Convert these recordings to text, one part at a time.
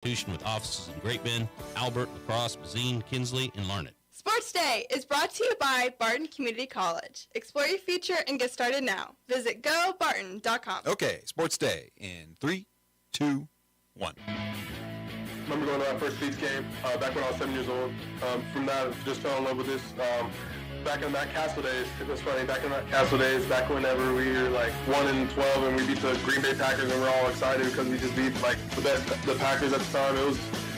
institution with offices in Great Bend, Albert, La Crosse, Bazine, Kinsley, and Larned. Sports Day is brought to you by Barton Community College. Explore your future and get started now. Visit gobarton.com. Okay, Sports Day in 3, 2, 1. Remember going to my first Beats game back when I was 7 years old. From that, I just fell in love with this. Back in Matt Castle days, it was funny, back in Matt Castle days, back whenever we were like 1-12 and we beat the Green Bay Packers and we're all excited because we just beat like the Packers at the time.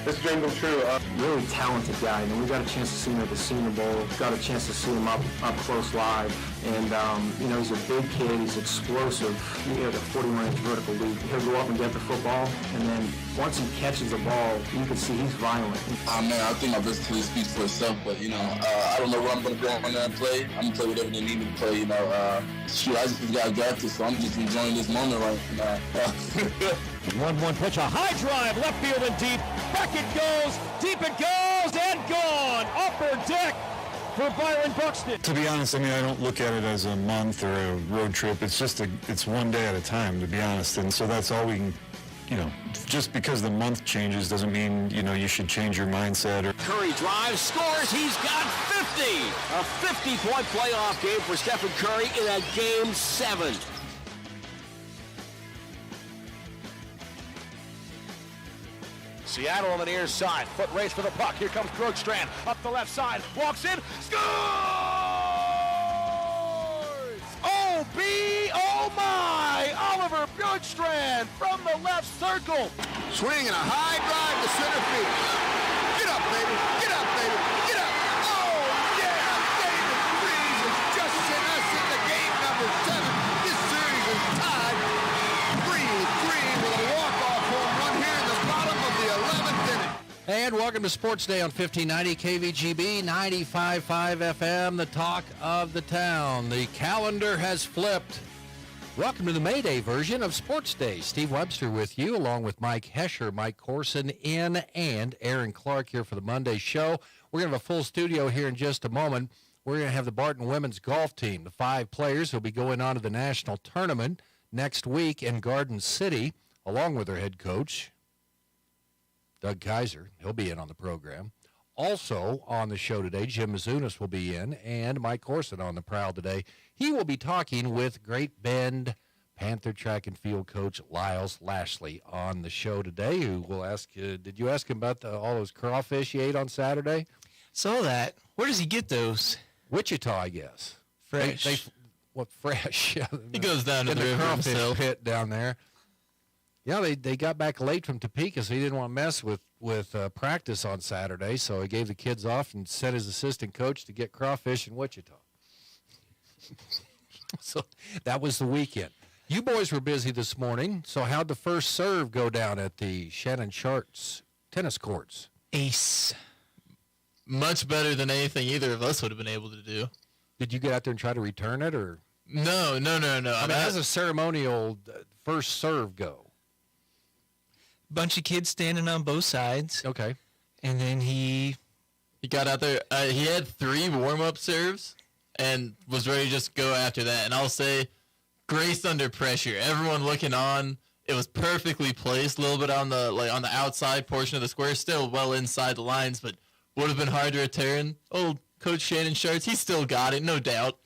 It's a dream come true. Really talented guy. We got a chance to see him at the Senior Bowl. Got a chance to see him up close live. And, he's a big kid. He's explosive. He had a 41-inch vertical leap. He'll go up and get the football. And then once he catches the ball, you can see he's violent. Man, I think my versatility speaks for itself. But, I don't know where I'm going to go on there and play. I'm going to play whatever they need me to play, I just got drafted, so I'm just enjoying this moment right now. 1-1 pitch, a high drive, left field and deep. Back it goes, deep it goes, and gone. Upper deck for Byron Buxton. To be honest, I don't look at it as a month or a road trip. It's just it's one day at a time, to be honest. And so that's all we can, just because the month changes doesn't mean, you should change your mindset. Curry drives, scores, he's got 50. A 50-point playoff game for Stephen Curry in a Game 7. Seattle on the near side. Foot race for the puck. Here comes Bjorkstrand. Up the left side. Walks in. Scores! Oh my! Oliver Bjorkstrand from the left circle. Swinging a high drive to center field. Get up, baby. Get up, baby. Get up. Oh, yeah. David Freese has just sent us into game number 7. This series is tied 3-3 with a walk-off home run here in the bottom of the 11th inning. And welcome to Sports Day on 1590 KVGB, 95.5 FM, the talk of the town. The calendar has flipped. Welcome to the May Day version of Sports Day. Steve Webster with you, along with Mike Hesher, Mike Corson in, and Aaron Clark here for the Monday show. We're going to have a full studio here in just a moment. We're going to have the Barton women's golf team, the 5 players who will be going on to the national tournament next week in Garden City, along with their head coach, Doug Kaiser. He'll be in on the program. Also on the show today, Jim Mizunas will be in, and Mike Corson on the prowl today. He will be talking with Great Bend Panther track and field coach Lyles Lashley on the show today, who will ask, did you ask him about all those crawfish he ate on Saturday? Saw that. Where does he get those? Wichita, I guess. Fresh. Fresh? He goes down to the river crawfish himself. pit down there. Yeah, they got back late from Topeka, so he didn't want to mess with practice on Saturday, so he gave the kids off and sent his assistant coach to get crawfish in Wichita. So that was the weekend. You boys were busy this morning, so how'd the first serve go down at the Shannon Sharps tennis courts? Ace. Much better than anything either of us would have been able to do. Did you get out there and try to return it, or? No. I mean, how's a ceremonial first serve go? Bunch of kids standing on both sides. Okay. And then he got out there. He had 3 warm-up serves and was ready to just go after that. And I'll say, grace under pressure. Everyone looking on. It was perfectly placed, a little bit on the outside portion of the square, still well inside the lines, but would have been hard to return. Old Coach Shannon Sharps, he still got it, no doubt.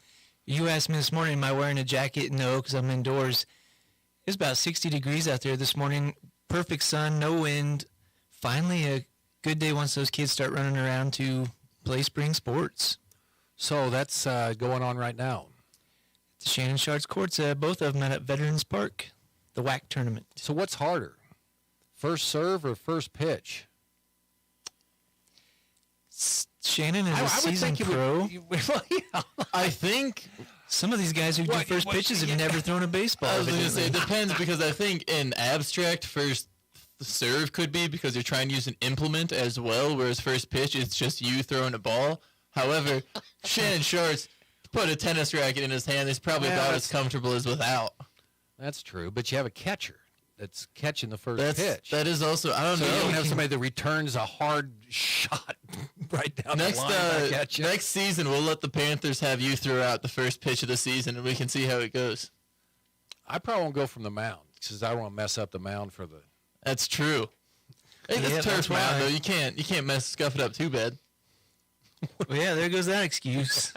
You asked me this morning, am I wearing a jacket? No, because I'm indoors. It's about 60 degrees out there this morning. Perfect sun, no wind. Finally a good day once those kids start running around to play spring sports. So that's going on right now. The Shannon Sharps courts, both of them at Veterans Park, the WAC tournament. So what's harder, first serve or first pitch? Shannon is a seasoned pro. I think some of these guys who do first pitches have never thrown a baseball. I was going to say, it depends, because I think in abstract, first serve could be because you're trying to use an implement as well, whereas first pitch is just you throwing a ball. However, Shannon Sharps put a tennis racket in his hand. He's probably about as comfortable as without. That's true, but you have a catcher that's catching the first pitch. That is also, I don't know. You don't have somebody that returns a hard shot right down the line back at you. Next season, we'll let the Panthers have you throw out the first pitch of the season, and we can see how it goes. I probably won't go from the mound because I don't want to mess up the mound for the. That's true. Hey, Yeah, it's that's turf mound, why. though. You can't scuff it up too bad. Well, yeah, there goes that excuse.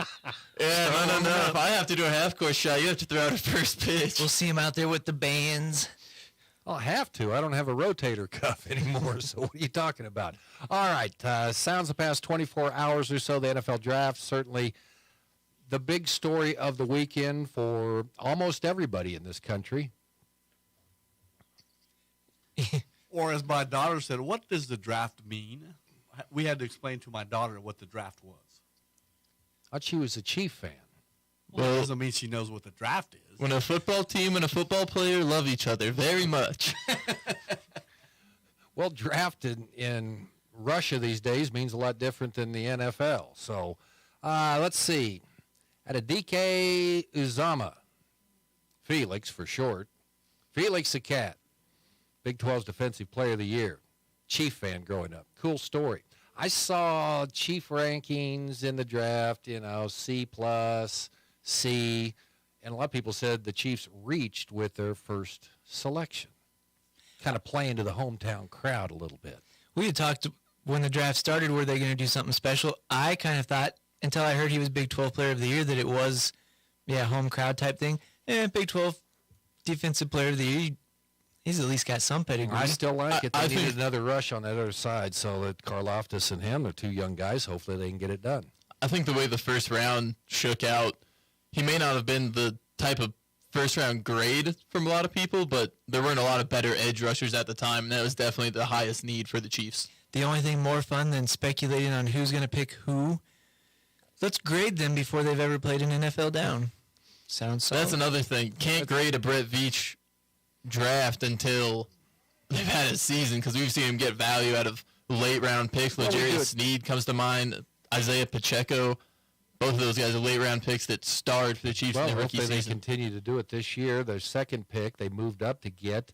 Yeah, no. If I have to do a half-court shot, you have to throw out a first pitch. We'll see him out there with the bands. I'll have to. I don't have a rotator cuff anymore, so what are you talking about? All right, sounds the past 24 hours or so, the NFL draft, certainly the big story of the weekend for almost everybody in this country. Or as my daughter said, what does the draft mean? We had to explain to my daughter what the draft was. I thought she was a Chief fan. Well, that doesn't mean she knows what the draft is. When a football team and a football player love each other very much. Well, drafted in Russia these days means a lot different than the NFL. So let's see. Adedike Uzama, Felix for short. Felix the Cat, Big 12's Defensive Player of the Year. Chief fan growing up. Cool story. I saw Chief rankings in the draft, C+, C, and a lot of people said the Chiefs reached with their first selection. Kind of playing to the hometown crowd a little bit. We had talked when the draft started, were they going to do something special? I kind of thought, until I heard he was Big 12 Player of the Year, that it was, home crowd type thing. Big 12 Defensive Player of the Year, he's at least got some pedigree. I still like it. They needed another rush on that other side, so that Karlaftis and him are two young guys. Hopefully they can get it done. I think the way the first round shook out, he may not have been the type of first-round grade from a lot of people, but there weren't a lot of better edge rushers at the time, and that was definitely the highest need for the Chiefs. The only thing more fun than speculating on who's going to pick who, let's grade them before they've ever played an NFL down. Sounds solid. That's another thing. Can't grade a Brett Veach draft until they've had a season, because we've seen him get value out of late-round picks. L'Jarius Sneed comes to mind, Isaiah Pacheco. Both of those guys are late-round picks that starred for the Chiefs in the rookie hopefully they season. continue to do it this year. Their second pick, they moved up to get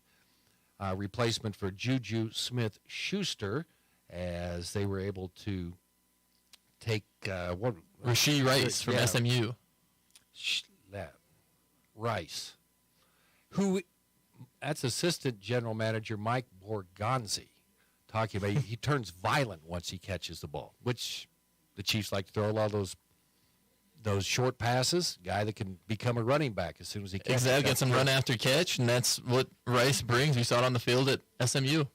a replacement for Juju Smith-Schuster, as they were able to take Rashee Rice from SMU. Rice, who that's assistant general manager Mike Borgonzi talking about. He turns violent once he catches the ball, which the Chiefs like to throw a lot of those short passes. Guy that can become a running back as soon as he catches. Exactly, get some run after catch, and that's what Rice brings. We saw it on the field at SMU.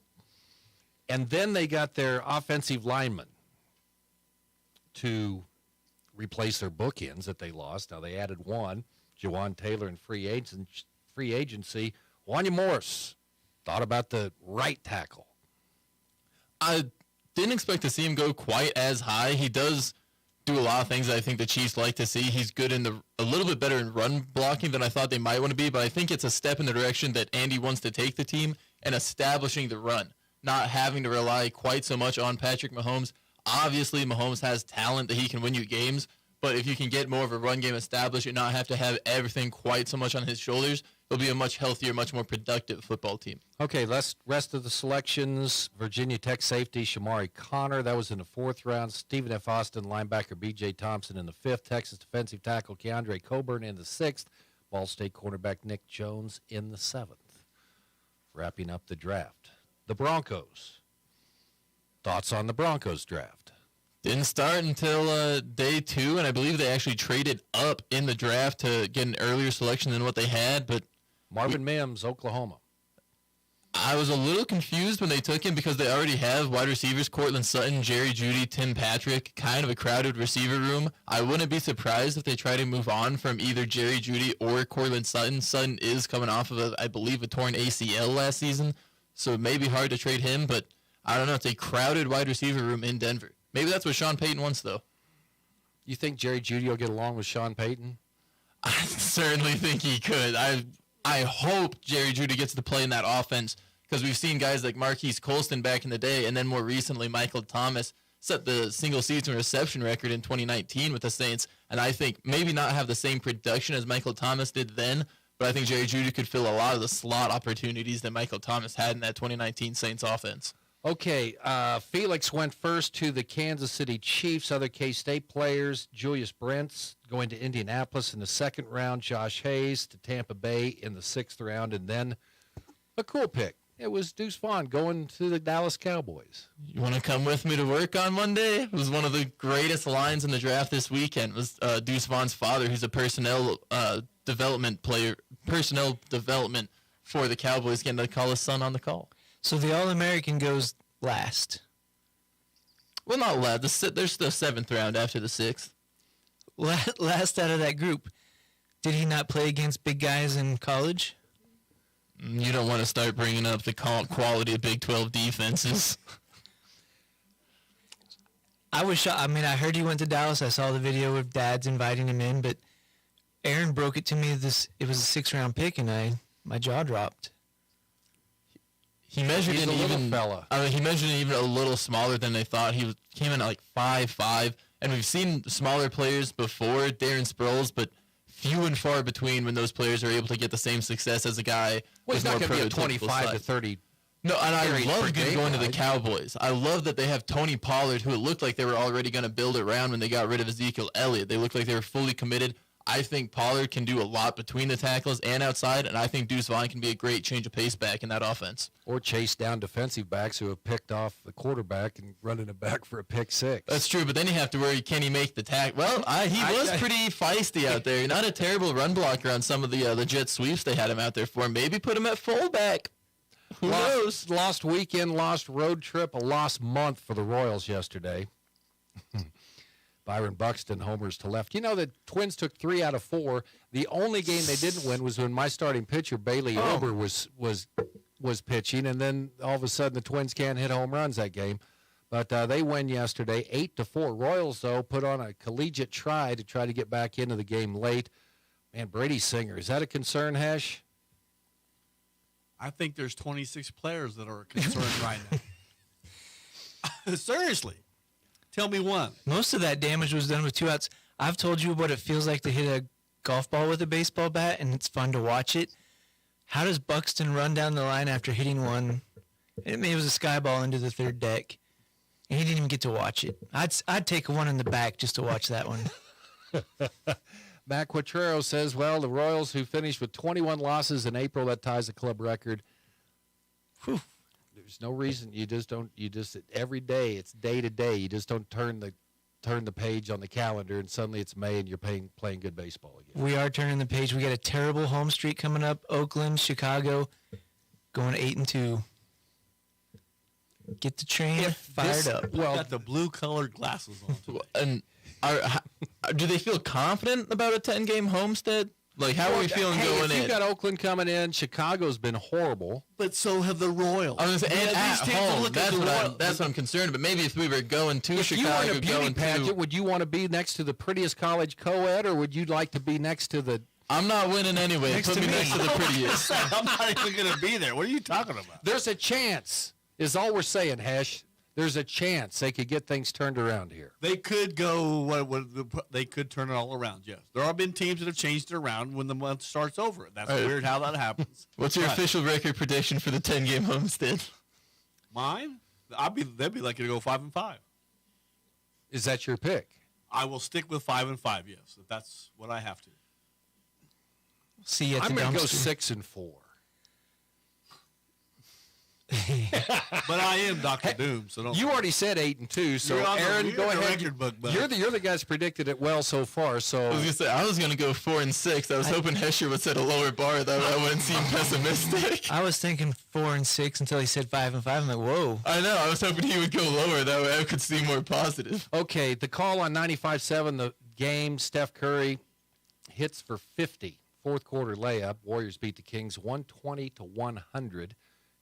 And then they got their offensive lineman to replace their bookends that they lost. Now they added one, Jawan Taylor, in free agency. Wanya Morris thought about the right tackle. I didn't expect to see him go quite as high. He does do a lot of things that I think the Chiefs like to see. He's good in a little bit better in run blocking than I thought they might want to be, but I think it's a step in the direction that Andy wants to take the team and establishing the run, not having to rely quite so much on Patrick Mahomes. Obviously, Mahomes has talent that he can win you games, but if you can get more of a run game established and not have to have everything quite so much on his shoulders, it'll be a much healthier, much more productive football team. Okay, rest of the selections. Virginia Tech safety Shamari Connor, that was in the 4th round. Stephen F. Austin, linebacker B.J. Thompson in the 5th. Texas defensive tackle Keandre Coburn in the 6th. Ball State cornerback Nick Jones in the 7th. Wrapping up the draft. The Broncos. Thoughts on the Broncos draft? Didn't start until day 2, and I believe they actually traded up in the draft to get an earlier selection than what they had. But Marvin Mims, Oklahoma. I was a little confused when they took him because they already have wide receivers, Cortland Sutton, Jerry Jeudy, Tim Patrick, kind of a crowded receiver room. I wouldn't be surprised if they try to move on from either Jerry Jeudy or Cortland Sutton. Sutton is coming off of, I believe, a torn ACL last season, so it may be hard to trade him, but I don't know. It's a crowded wide receiver room in Denver. Maybe that's what Sean Payton wants, though. You think Jerry Jeudy will get along with Sean Payton? I certainly think he could. I hope Jerry Jeudy gets to play in that offense, because we've seen guys like Marquise Colston back in the day, and then more recently Michael Thomas set the single-season reception record in 2019 with the Saints, and I think maybe not have the same production as Michael Thomas did then, but I think Jerry Jeudy could fill a lot of the slot opportunities that Michael Thomas had in that 2019 Saints offense. Okay, Felix went first to the Kansas City Chiefs. Other K-State players, Julius Brents going to Indianapolis in the 2nd round, Josh Hayes to Tampa Bay in the 6th round, and then a cool pick It was Deuce Vaughn going to the Dallas Cowboys. You want to come with me to work on Monday? It was one of the greatest lines in the draft this weekend. It was Deuce Vaughn's father, who's a personnel development for the Cowboys, getting to call his son on the call. So the All-American goes last. Well, not last. There's the 7th round after the 6th. Last out of that group. Did he not play against big guys in college? You don't want to start bringing up the quality of Big 12 defenses. I was shocked. I mean, I heard he went to Dallas. I saw the video of dads inviting him in, but Aaron broke it to me. It was a 6th-round pick, and my jaw dropped. He measured He's in a little even. fella. I mean, he measured in even a little smaller than they thought. Came in at like 5'5", and we've seen smaller players before, Darren Sproles, but few and far between when those players are able to get the same success as a guy. Well, he's not more going to be a prototypical 25 to size. 30. No, and I carries love per him game going to the guy. Cowboys. I love that they have Tony Pollard, who it looked like they were already going to build around when they got rid of Ezekiel Elliott. They looked like they were fully committed. I think Pollard can do a lot between the tackles and outside, and I think Deuce Vaughn can be a great change of pace back in that offense. Or chase down defensive backs who have picked off the quarterback and running it back for a pick 6. That's true, but then you have to worry, can he make the tackle? Well, he was pretty feisty out there. Not a terrible run blocker on some of the jet sweeps they had him out there for. Maybe put him at fullback. Who knows? Lost weekend, lost road trip, a lost month for the Royals yesterday. Byron Buxton homers to left. You know, the Twins took 3 out of 4. The only game they didn't win was when my starting pitcher, Bailey Ober, was pitching, and then all of a sudden the Twins can't hit home runs that game. But they win yesterday, 8-4. Royals, though, put on a collegiate try to get back into the game late. Man, Brady Singer, is that a concern, Hesh? I think there's 26 players that are concerned right now. Seriously. Tell me one. Most of that damage was done with 2 outs. I've told you what it feels like to hit a golf ball with a baseball bat, and it's fun to watch it. How does Buxton run down the line after hitting one? It was a sky ball into the 3rd deck, and he didn't even get to watch it. I'd take one in the back just to watch that one. Matt Quatrero says, well, the Royals, who finished with 21 losses in April, that ties the club record. Whew. There's no reason. Every day, it's day to day. You just don't turn the page on the calendar and suddenly it's May and you're playing good baseball again. We are turning the page. We got a terrible home streak coming up. Oakland, Chicago, going 8-2. Get the train fired up. Well, got the blue-colored glasses on. And do they feel confident about a 10-game homestand? Like, how are we feeling going in? You got Oakland coming in. Chicago's been horrible. But so have the Royals. I was and at home. That's what I'm concerned about. Maybe if we were going to Chicago, you were in a beauty pageant, would you want to be next to the prettiest college co-ed, or would you like to be next to the... I'm not winning anyway. Put me next to the prettiest. I'm not even going to be there. What are you talking about? There's a chance, is all we're saying, Hesh. There's a chance they could get things turned around here. They could go. They could turn it all around. Yes, there have been teams that have changed it around when the month starts over. That's weird how that happens. What's your official record prediction for the 10-game homestand? Mine? They'd be lucky to go 5-5. Is that your pick? I will stick with 5-5. Yes, if that's what I have to. See you at I'm the going to go dumpster. 6-4. But I am Dr. Doom, so don't. You already said 8-2, so Aaron, go ahead. You're the guys predicted it well so far. So I was gonna go 4-6. I was hoping Hesher would set a lower bar that I wouldn't seem pessimistic. I was thinking 4-6 until he said 5-5. I'm like, whoa. I know. I was hoping he would go lower. That way I could seem more positive. Okay, the call on 95.7, the game. Steph Curry hits for 50. Fourth quarter layup. Warriors beat the Kings 120-100.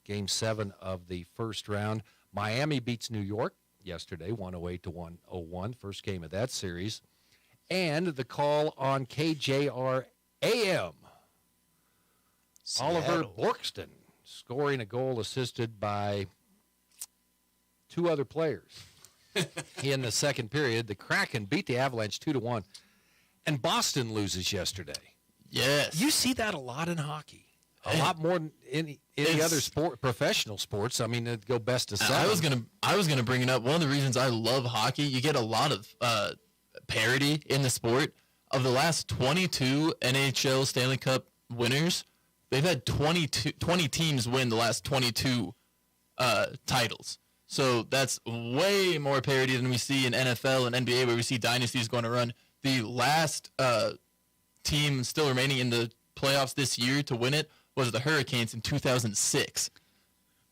Game 7 of the first round. Miami beats New York yesterday, 108-101, first game of that series. And the call on KJR AM. Oliver Borkston scoring a goal assisted by 2 other players. In the second period, the Kraken beat the Avalanche 2-1. And Boston loses yesterday. Yes. You see that a lot in hockey. A lot more than any other sport, professional sports. I mean, it'd go best of 7. I was gonna bring it up. One of the reasons I love hockey, you get a lot of parity in the sport. Of the last 22 NHL Stanley Cup winners, they've had 20 teams win the last 22 titles. So that's way more parity than we see in NFL and NBA, where we see dynasties going to run. The last team still remaining in the playoffs this year to win it was the Hurricanes in 2006.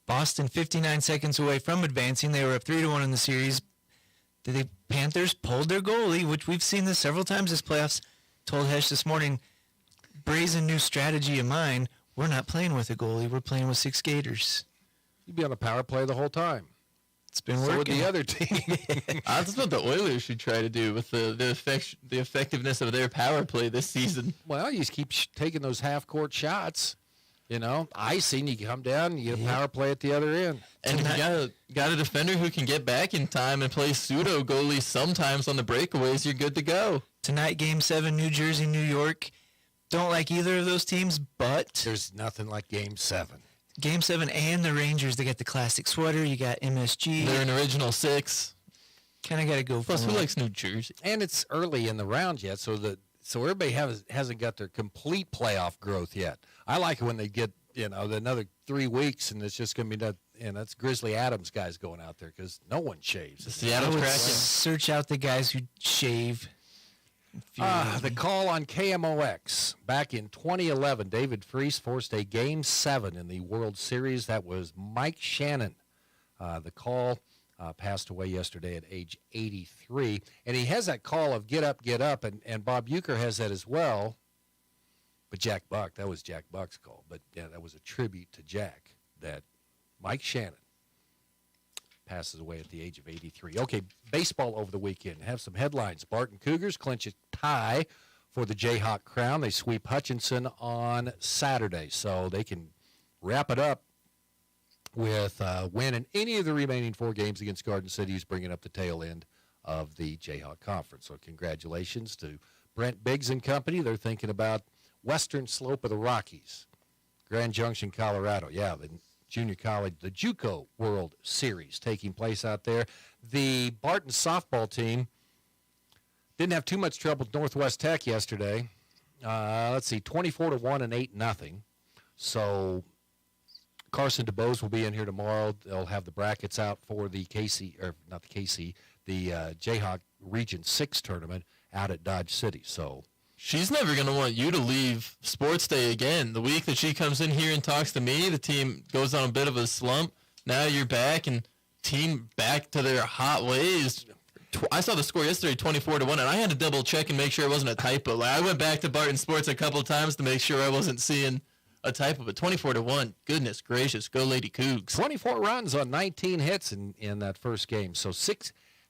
Boston 59 seconds away from advancing. They were up 3-1 in the series. The Panthers pulled their goalie, which we've seen this several times this playoffs. Told Hesh this morning, brazen new strategy of mine, we're not playing with a goalie. We're playing with 6 skaters. You'd be on a power play the whole time. It's been So would working. the other team. That's what the Oilers should try to do with the effectiveness of their power play this season. Well, you just keep taking those half-court shots. You know, icing, you come down, you get a power play at the other end. And you got a defender who can get back in time and play pseudo goalie sometimes on the breakaways. You're good to go. Tonight, Game 7, New Jersey, New York. Don't like either of those teams, but there's nothing like Game 7. Game 7 and the Rangers, they got the classic sweater. You got MSG. They're an original 6. Kind of got to go for Plus, who it. likes New Jersey? And it's early in the round yet, so everybody hasn't got their complete playoff growth yet. I like it when they get, another 3 weeks, and it's just going to be that's Grizzly Adams guys going out there because no one shaves. Seattle Kraken. Search out the guys who shave. The call on KMOX back in 2011, David Freese forced a Game 7 in the World Series. That was Mike Shannon. The call passed away yesterday at age 83. And he has that call of get up, and Bob Uecker has that as well. But Jack Buck, that was Jack Buck's call. But, yeah, that was a tribute to Jack, that Mike Shannon passes away at the age of 83. Okay, baseball over the weekend. Have some headlines. Barton Cougars clinch a tie for the Jayhawk crown. They sweep Hutchinson on Saturday, so they can wrap it up with a win in any of the remaining 4 games against Garden City, who's bringing up the tail end of the Jayhawk Conference. So congratulations to Brent Biggs and company. They're thinking about western slope of the Rockies, Grand Junction, Colorado. Yeah, the junior college, the JUCO World Series taking place out there. The Barton softball team didn't have too much trouble with Northwest Tech yesterday. 24-1 and 8-0. So Carson DeBose will be in here tomorrow. They'll have the brackets out for the Jayhawk Region 6 tournament out at Dodge City. So she's never going to want you to leave Sports Day again. The week that she comes in here and talks to me, the team goes on a bit of a slump. Now you're back, and team back to their hot ways. I saw the score yesterday, 24-1, and I had to double check and make sure it wasn't a typo. Like, I went back to Barton Sports a couple of times to make sure I wasn't seeing a typo. But 24-1, goodness gracious, go Lady Cougs. 24 runs on 19 hits in that first game. So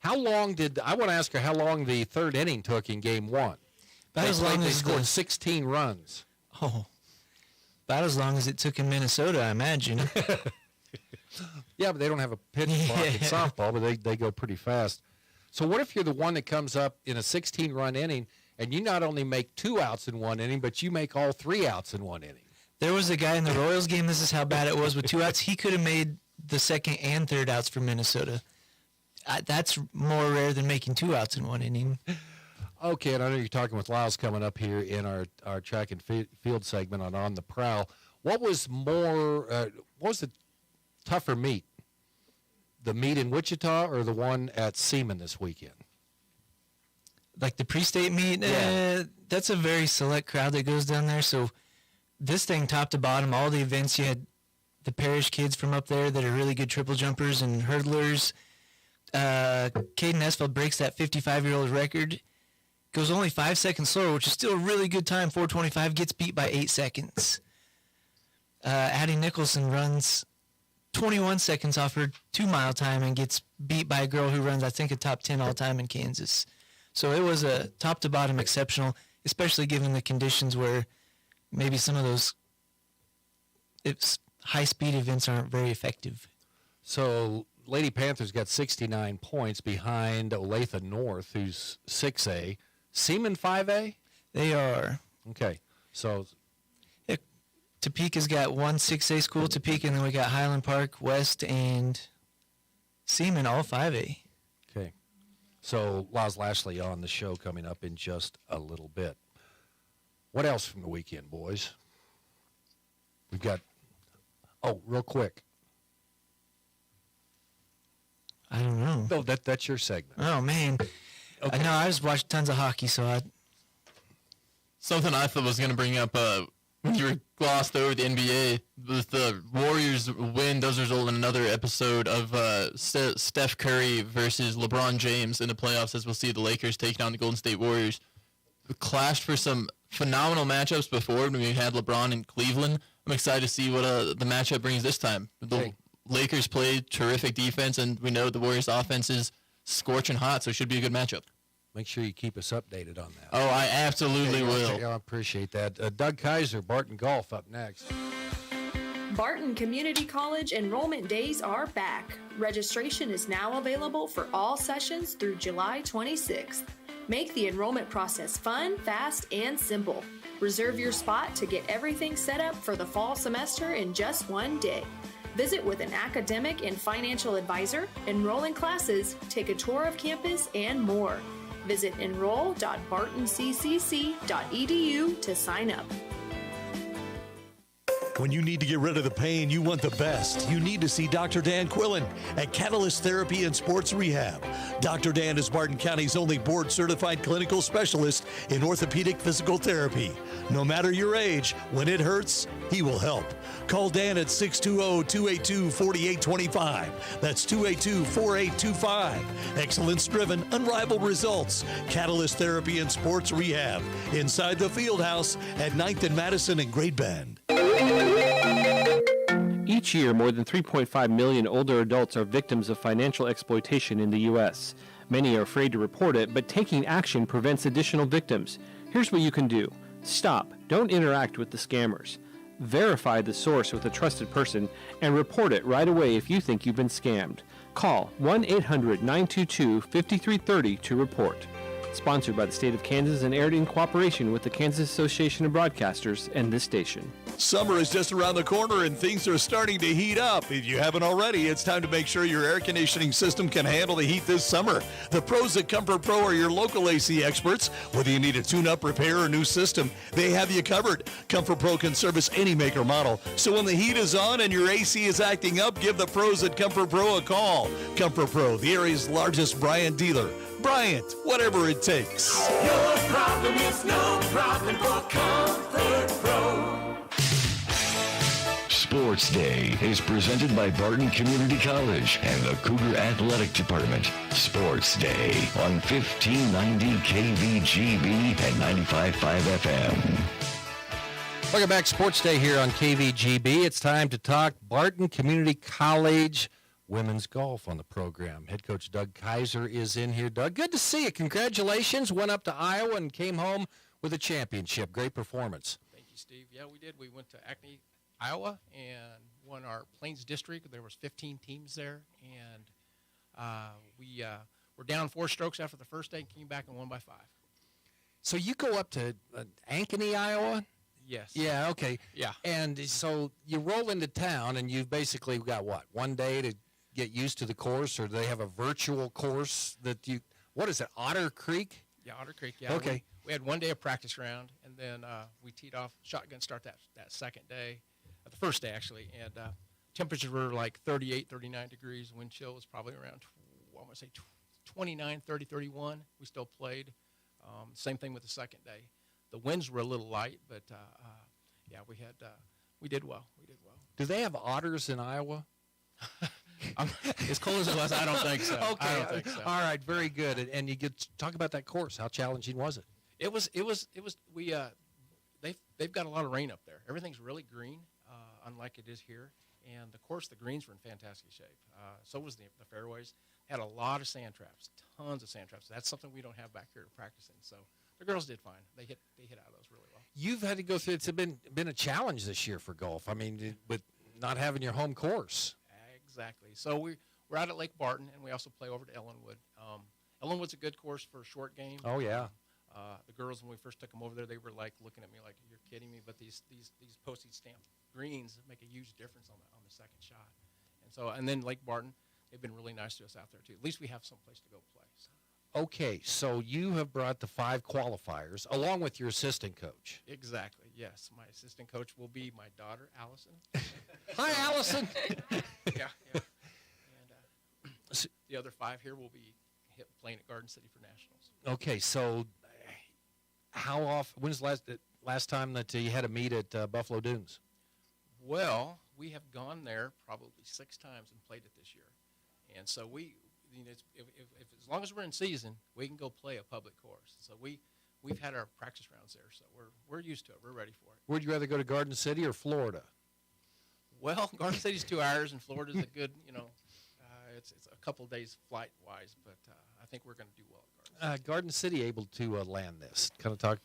I want to ask her how long the third inning took in Game 1. They scored 16 runs. Oh, about as long as it took in Minnesota, I imagine. Yeah, but they don't have a pitch clock in softball, but they go pretty fast. So what if you're the one that comes up in a 16-run inning, and you not only make 2 outs in 1 inning, but you make all 3 outs in 1 inning? There was a guy in the Royals game, this is how bad it was with 2 outs. He could have made the second and third outs for Minnesota. That's more rare than making 2 outs in 1 inning. Okay, and I know you're talking with Lyles coming up here in our track and field segment on the Prowl. What was the tougher meet? The meet in Wichita or the one at Seaman this weekend? Like the pre-state meet, Yeah. That's a very select crowd that goes down there. So this thing, top to bottom, all the events, you had the parish kids from up there that are really good triple jumpers and hurdlers. Caden Esfeld breaks that 55-year-old record. Goes only 5 seconds slower, which is still a really good time. 4:25, gets beat by 8 seconds. Addie Nicholson runs 21 seconds off her 2-mile time and gets beat by a girl who runs, I think, a top 10 all-time in Kansas. So it was a top-to-bottom exceptional, especially given the conditions where maybe some of those high-speed events aren't very effective. So Lady Panthers got 69 points behind Olathe North, who's 6A. Seaman 5A? They are. Okay. So Topeka's got one 6A school, Topeka, and then we got Highland Park, West, and Seaman, all 5A. Okay. So Laz Lashley on the show coming up in just a little bit. What else from the weekend, boys? We've got, real quick. I don't know. No, that's your segment. Oh, man. Okay. No, I just watched tons of hockey, so Something I thought was going to bring up when you were glossed over the NBA, with the Warriors win, does result in another episode of Steph Curry versus LeBron James in the playoffs, as we'll see the Lakers taking on the Golden State Warriors. We clashed for some phenomenal matchups before when we had LeBron in Cleveland. I'm excited to see what the matchup brings this time. The Lakers played terrific defense, and we know the Warriors' offense is scorching hot, so it should be a good matchup. Make sure you keep us updated on that. Oh, I absolutely will. I appreciate that. Doug Kaiser, Barton Golf, up next. Barton Community College enrollment days are back. Registration is now available for all sessions through July 26th. Make the enrollment process fun, fast, and simple. Reserve your spot to get everything set up for the fall semester in just one day. Visit with an academic and financial advisor, enroll in classes, take a tour of campus, and more. Visit enroll.bartonccc.edu to sign up. When you need to get rid of the pain, you want the best. You need to see Dr. Dan Quillen at Catalyst Therapy and Sports Rehab. Dr. Dan is Barton County's only board-certified clinical specialist in orthopedic physical therapy. No matter your age, when it hurts, he will help. Call Dan at 620-282-4825. That's 282-4825. Excellence-driven, unrivaled results. Catalyst Therapy and Sports Rehab. Inside the Fieldhouse at 9th and Madison in Great Bend. Each year, more than 3.5 million older adults are victims of financial exploitation in the U.S. Many are afraid to report it, but taking action prevents additional victims. Here's what you can do. Stop. Don't interact with the scammers. Verify the source with a trusted person and report it right away if you think you've been scammed. Call 1-800-922-5330 to report. Sponsored by the state of Kansas and aired in cooperation with the Kansas Association of Broadcasters and this station. Summer is just around the corner and things are starting to heat up. If you haven't already, it's time to make sure your air conditioning system can handle the heat this summer. The pros at Comfort Pro are your local AC experts. Whether you need a tune-up, repair, or new system, they have you covered. Comfort Pro can service any make or model. So when the heat is on and your AC is acting up, give the pros at Comfort Pro a call. Comfort Pro, the area's largest Bryant dealer. Bryant, whatever it takes. Your problem is no problem for Comfort Pro. Sports Day is presented by Barton Community College and the Cougar Athletic Department. Sports Day on 1590 KVGB and 95.5 FM. Welcome back, Sports Day here on KVGB. It's time to talk Barton Community College women's golf on the program. Head coach Doug Kaiser is in here. Doug, good to see you. Congratulations. Went up to Iowa and came home with a championship. Great performance. Thank you, Steve. Yeah, we did. We went to Acme, Iowa, and won our Plains District. There was 15 teams there, and we were down 4 strokes after the first day and came back and won by 5. So you go up to Ankeny, Iowa? Yes. Yeah, okay. Yeah. And so you roll into town, and you've basically got, what, one day to get used to the course, or do they have a virtual course that you, what is it, Otter Creek? Yeah, Otter Creek, yeah. Okay. We had one day of practice round, and then we teed off shotgun start that second day, the first day actually, and temperatures were like 38, 39 degrees. Wind chill was probably around, I want to say 29, 30, 31. We still played. Same thing with the second day. The winds were a little light, but yeah, we did well. We did well. Do they have otters in Iowa? As cold as it was, I don't think so. Okay. I don't think so. All right, very good. And you get to talk about that course. How challenging was it? It was. We they've got a lot of rain up there. Everything's really green, unlike it is here. And the course, the greens were in fantastic shape. So was the fairways. Had a lot of sand traps, tons of sand traps. That's something we don't have back here to practice in. So the girls did fine. They hit out of those really well. You've had to go through. It's been a challenge this year for golf. I mean, with not having your home course. Exactly. So we're out at Lake Barton, and we also play over to Ellenwood. Ellenwood's a good course for a short game. Oh yeah. The girls, when we first took them over there, they were like looking at me like, "You're kidding me!" But these postage stamp greens make a huge difference on the second shot. And then Lake Barton, they've been really nice to us out there too. At least we have some place to go play. So. Okay, so you have brought the 5 qualifiers along with your assistant coach. Exactly. yes, my assistant coach will be my daughter, Allison. Hi, Allison. yeah. And the other 5 here will be playing at Garden City for nationals. Okay, so how often? When's the last time that you had a meet at Buffalo Dunes? Well, we have gone there probably 6 times and played it this year, and so we, if as long as we're in season, we can go play a public course. So we've had our practice rounds there, so we're used to it. We're ready for it. Would you rather go to Garden City or Florida? Well, Garden City's 2 hours, and Florida's a good, it's a couple of days flight wise, but I think we're going to do well at Garden City. Garden City able to land this? Kind of talk.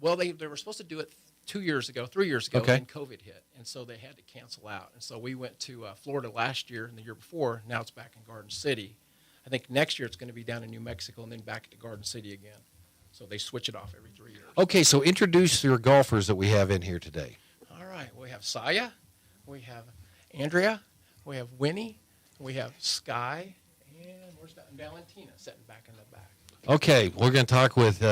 Well, they were supposed to do it 3 years ago, Okay. and COVID hit, and so they had to cancel out. And so we went to Florida last year and the year before. Now it's back in Garden City. I think next year it's going to be down in New Mexico and then back to Garden City again. So they switch it off every 3 years. Okay, so introduce your golfers that we have in here today. All right, we have Saya, we have Andrea, we have Winnie, we have Sky, and where's that? Valentina sitting back in the back. Okay, we're going to talk with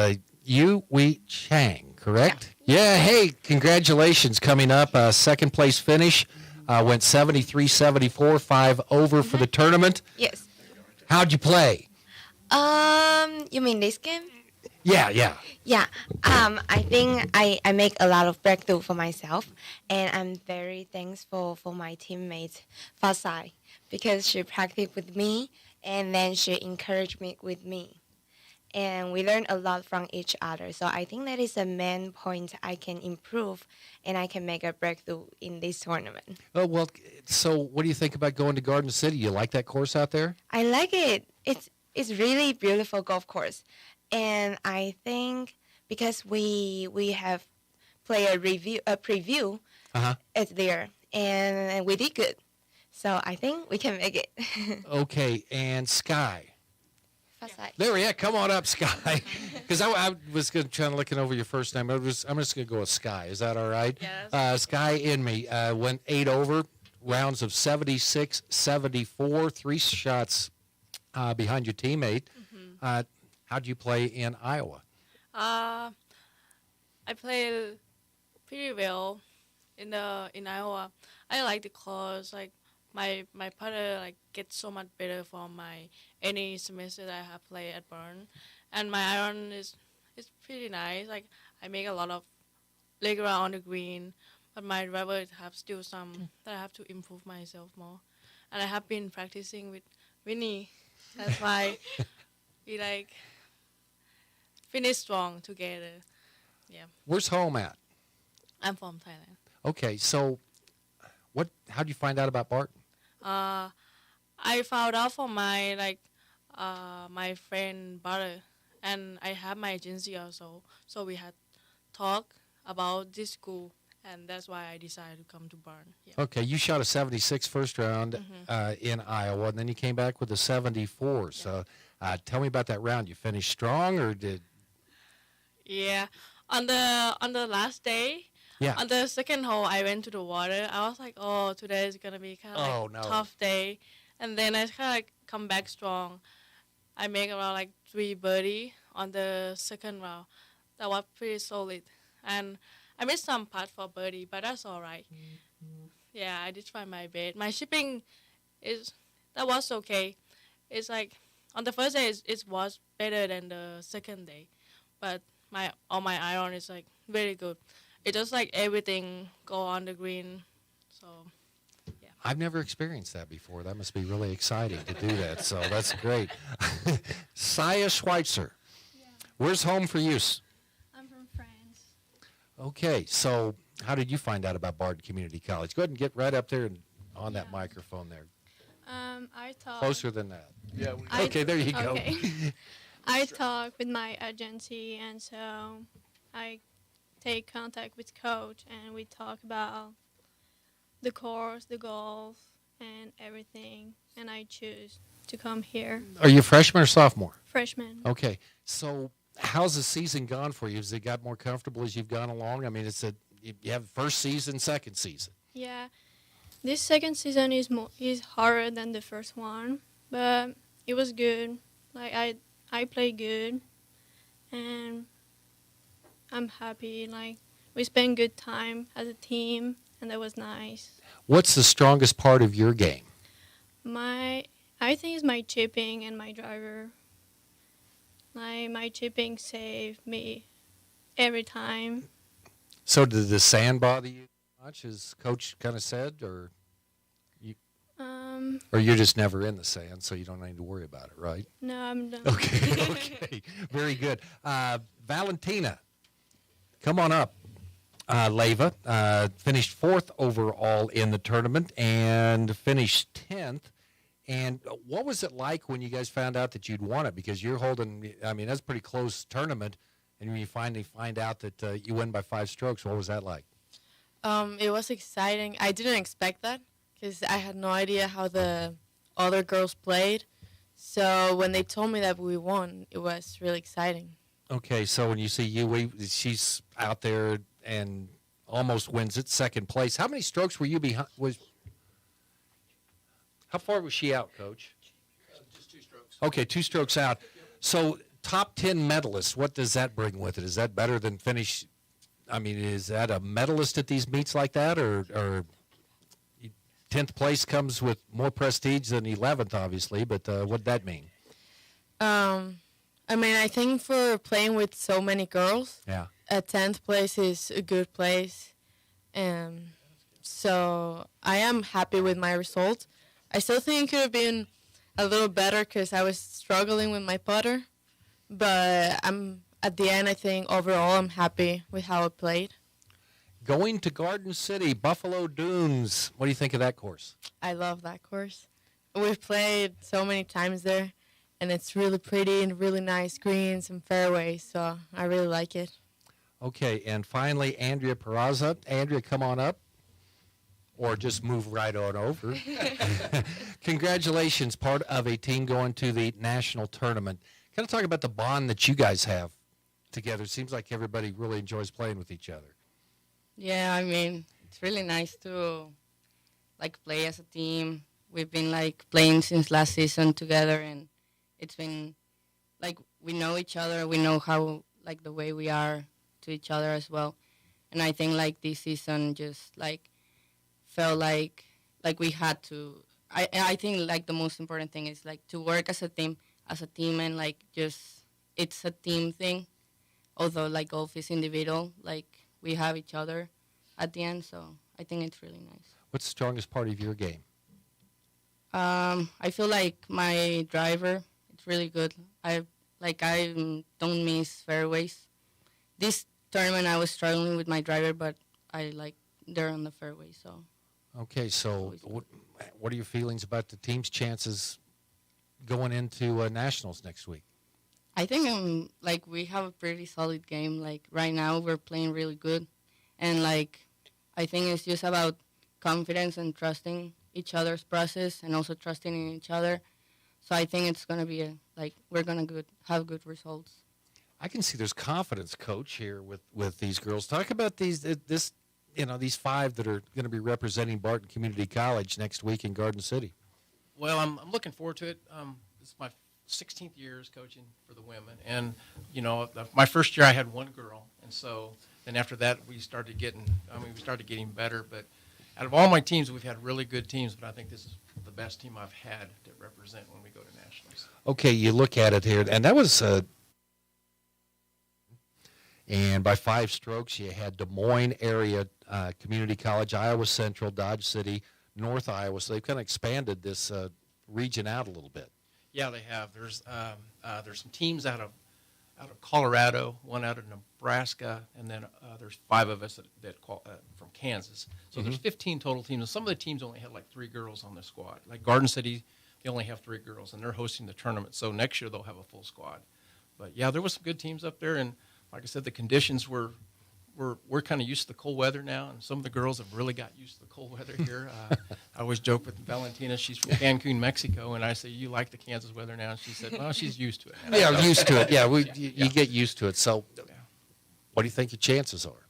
Yu Wei Chang, correct? Yeah, hey, congratulations coming up. Second place finish. Went 73-74, 5 over for the tournament. Yes. How'd you play? You mean this game? Yeah. Yeah. I think I make a lot of breakthrough for myself, and I'm very thankful for my teammate Fasai because she practiced with me, and then she encouraged me with me. And we learn a lot from each other. So I think that is a main point I can improve, and I can make a breakthrough in this tournament. Oh, well, so what do you think about going to Garden City? You like that course out there? I like it. It's really beautiful golf course. And I think because we have played a preview, it's there, and we did good. So I think we can make it. Okay, and Sky. Fasai. There we are. Come on up, Sky. Because I was trying to looking over your first name. I'm just going to go with Sky. Is that all right? Yes. Sky in me went 8 over, rounds of 76, 74, 3 shots behind your teammate. How'd you play in Iowa? I played pretty well in Iowa. I like the course. Like my putter gets so much better from any semester that I have played at Burn, and my iron is pretty nice. Like I make a lot of leg around on the green, but my driver have still some that I have to improve myself more. And I have been practicing with Winnie. That's why we finish strong together. Yeah. Where's home at? I'm from Thailand. Okay, so how'd you find out about Barton? I found out from my my friend brother, and I have my agency also. So we had talk about this school, and that's why I decided to come to Barton. Yeah. Okay, you shot a 76 first round in Iowa, and then you came back with a 74. So tell me about that round. You finished strong, or did? Yeah, on the last day. Yeah. On the second hole, I went to the water. I was like, oh, today is gonna be kind of tough day, and then I kind of come back strong. I make around 3 birdie on the second round. That was pretty solid, and I missed some putt for birdie, but that's all right. Yeah, I did try my best. My shipping that was okay. It's on the first day it was better than the second day, but my iron is very good. It just everything go on the green, so yeah. I've never experienced that before. That must be really exciting to do that. So that's great. Saya Schweitzer, where's home for you? I'm from France. Okay, so how did you find out about Barton Community College? Go ahead and get right up there and on that microphone there. I talk Closer than that. Yeah. Okay, there you go. Okay. I talk with my agency, and so I take contact with coach, and we talk about the course, the golf, and everything, and I choose to come here. Are you a freshman or sophomore? Freshman. Okay, so how's the season gone for you? Has it got more comfortable as you've gone along? I mean, you have first season, second season. Yeah, this second season is harder than the first one, but it was good. I played good, and I'm happy. we spent good time as a team, and that was nice. What's the strongest part of your game? I think it's my chipping and my driver. My chipping saved me every time. So did the sand bother you much, as Coach kind of said, or you're just never in the sand, so you don't need to worry about it, right? No, I'm done. Okay, very good. Valentina, come on up. Leyva finished 4th overall in the tournament and finished 10th. And what was it like when you guys found out that you'd won it? Because you're holding, I mean, that's a pretty close tournament. And when you finally find out that you win by 5 strokes, what was that like? It was exciting. I didn't expect that because I had no idea how the other girls played. So when they told me that we won, it was really exciting. Okay, so when you see you, she's out there and almost wins it, 2nd place. How many strokes were you behind? How far was she out, Coach? Just 2 strokes. Okay, 2 strokes out. So top 10 medalists, what does that bring with it? Is that better than finish? I mean, is that a medalist at these meets like that, or 10th place comes with more prestige than 11th, obviously, but what'd that mean? I mean, I think for playing with so many girls, yeah, a 10th place is a good place. So I am happy with my result. I still think it could have been a little better because I was struggling with my putter. But at the end, I think overall I'm happy with how I played. Going to Garden City, Buffalo Dunes. What do you think of that course? I love that course. We've played so many times there, and it's really pretty and really nice greens and fairways, so I really like it. Okay, and finally, Andrea Peraza. Andrea, come on up. Or just move right on over. Congratulations, part of a team going to the national tournament. Kind of talk about the bond that you guys have together. It seems like everybody really enjoys playing with each other. Yeah, I mean, it's really nice to, play as a team. We've been, playing since last season together, and it's been, we know each other. We know how, the way we are to each other as well. And I think, this season just, felt like we had to. I think the most important thing is to work as a team and just it's a team thing. Although golf is individual, we have each other at the end. So I think it's really nice. What's the strongest part of your game? I feel like my driver. It's really good. I don't miss fairways. This tournament I was struggling with my driver, but I they're on the fairway. So. Okay, so what are your feelings about the team's chances going into nationals next week? I think we have a pretty solid game. Right now we're playing really good, and I think it's just about confidence and trusting each other's process and also trusting in each other. So I think it's gonna be we're gonna have good results. I can see there's confidence, Coach, here with these girls. Talk about these 5 that are going to be representing Barton Community College next week in Garden City. Well, I'm looking forward to it. This is my 16th year coaching for the women, and my first year I had 1 girl, and so then after that we started getting better. But out of all my teams, we've had really good teams, but I think this is the best team I've had to represent when we go to nationals. Okay, you look at it here, and that was. And by 5 strokes, you had Des Moines area Community College, Iowa Central, Dodge City, North Iowa. So they've kind of expanded this region out a little bit. Yeah, they have. There's some teams out of Colorado, one out of Nebraska, and then there's 5 of us that call from Kansas. So there's 15 total teams. And some of the teams only had 3 girls on their squad. Like Garden City, they only have 3 girls, and they're hosting the tournament. So next year they'll have a full squad. But yeah, there was some good teams up there, and like I said, the conditions we're kind of used to the cold weather now, and some of the girls have really got used to the cold weather here. I always joke with Valentina. She's from Cancun, Mexico, and I say, "You like the Kansas weather now?" And she said, "Well, she's used to it now." Yeah, used to it. Yeah, you get used to it. So, what do you think your chances are?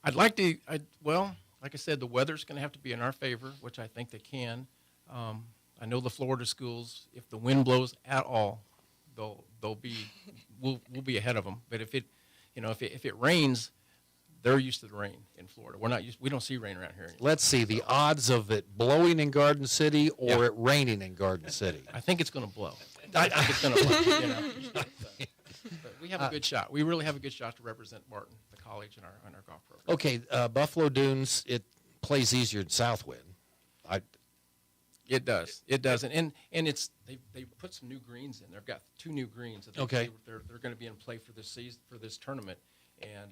I'd like to. Well, like I said, the weather's going to have to be in our favor, which I think they can. I know the Florida schools. If the wind blows at all, we'll be ahead of them. But if it rains, they're used to the rain in Florida. We don't see rain around here anymore. Let's see the odds of it blowing in Garden City or it raining in Garden City. I think it's going to blow. I think it's going to blow. You know? But we have a good shot. We really have a good shot to represent Barton, the college, in our golf program. Okay, Buffalo Dunes, it plays easier than Southwind. It does. It does. And it's they put some new greens in. They've got 2 new greens. That they're going to be in play for this season, for this tournament. And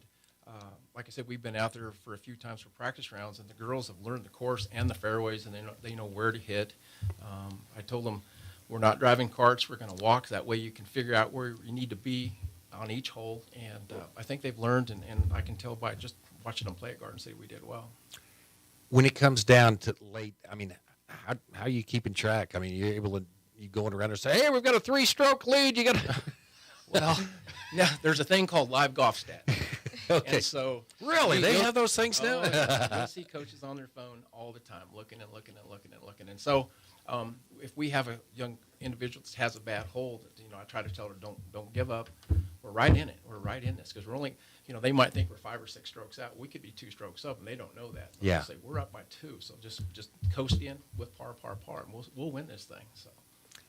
like I said, we've been out there for a few times for practice rounds, and the girls have learned the course and the fairways, and they know where to hit. I told them we're not driving carts. We're going to walk. That way you can figure out where you need to be on each hole. And I think they've learned, and I can tell by just watching them play at Garden City, we did well. When it comes down to late, I mean, how are you keeping track? I mean, you're able to going around and say, "Hey, we've got a 3-stroke lead." You got to. Well, yeah, there's a thing called Live Golf Stat. Okay. And so really, they have those things now. I see coaches on their phone all the time, looking. And so, if we have a young individual that has a bad hole, I try to tell her, don't give up. We're right in it. We're right in this because we're only, they might think we're 5 or 6 strokes out. We could be 2 strokes up, and they don't know that. Yeah. They'll say we're up by 2, so just coast in with par, and we'll win this thing. So.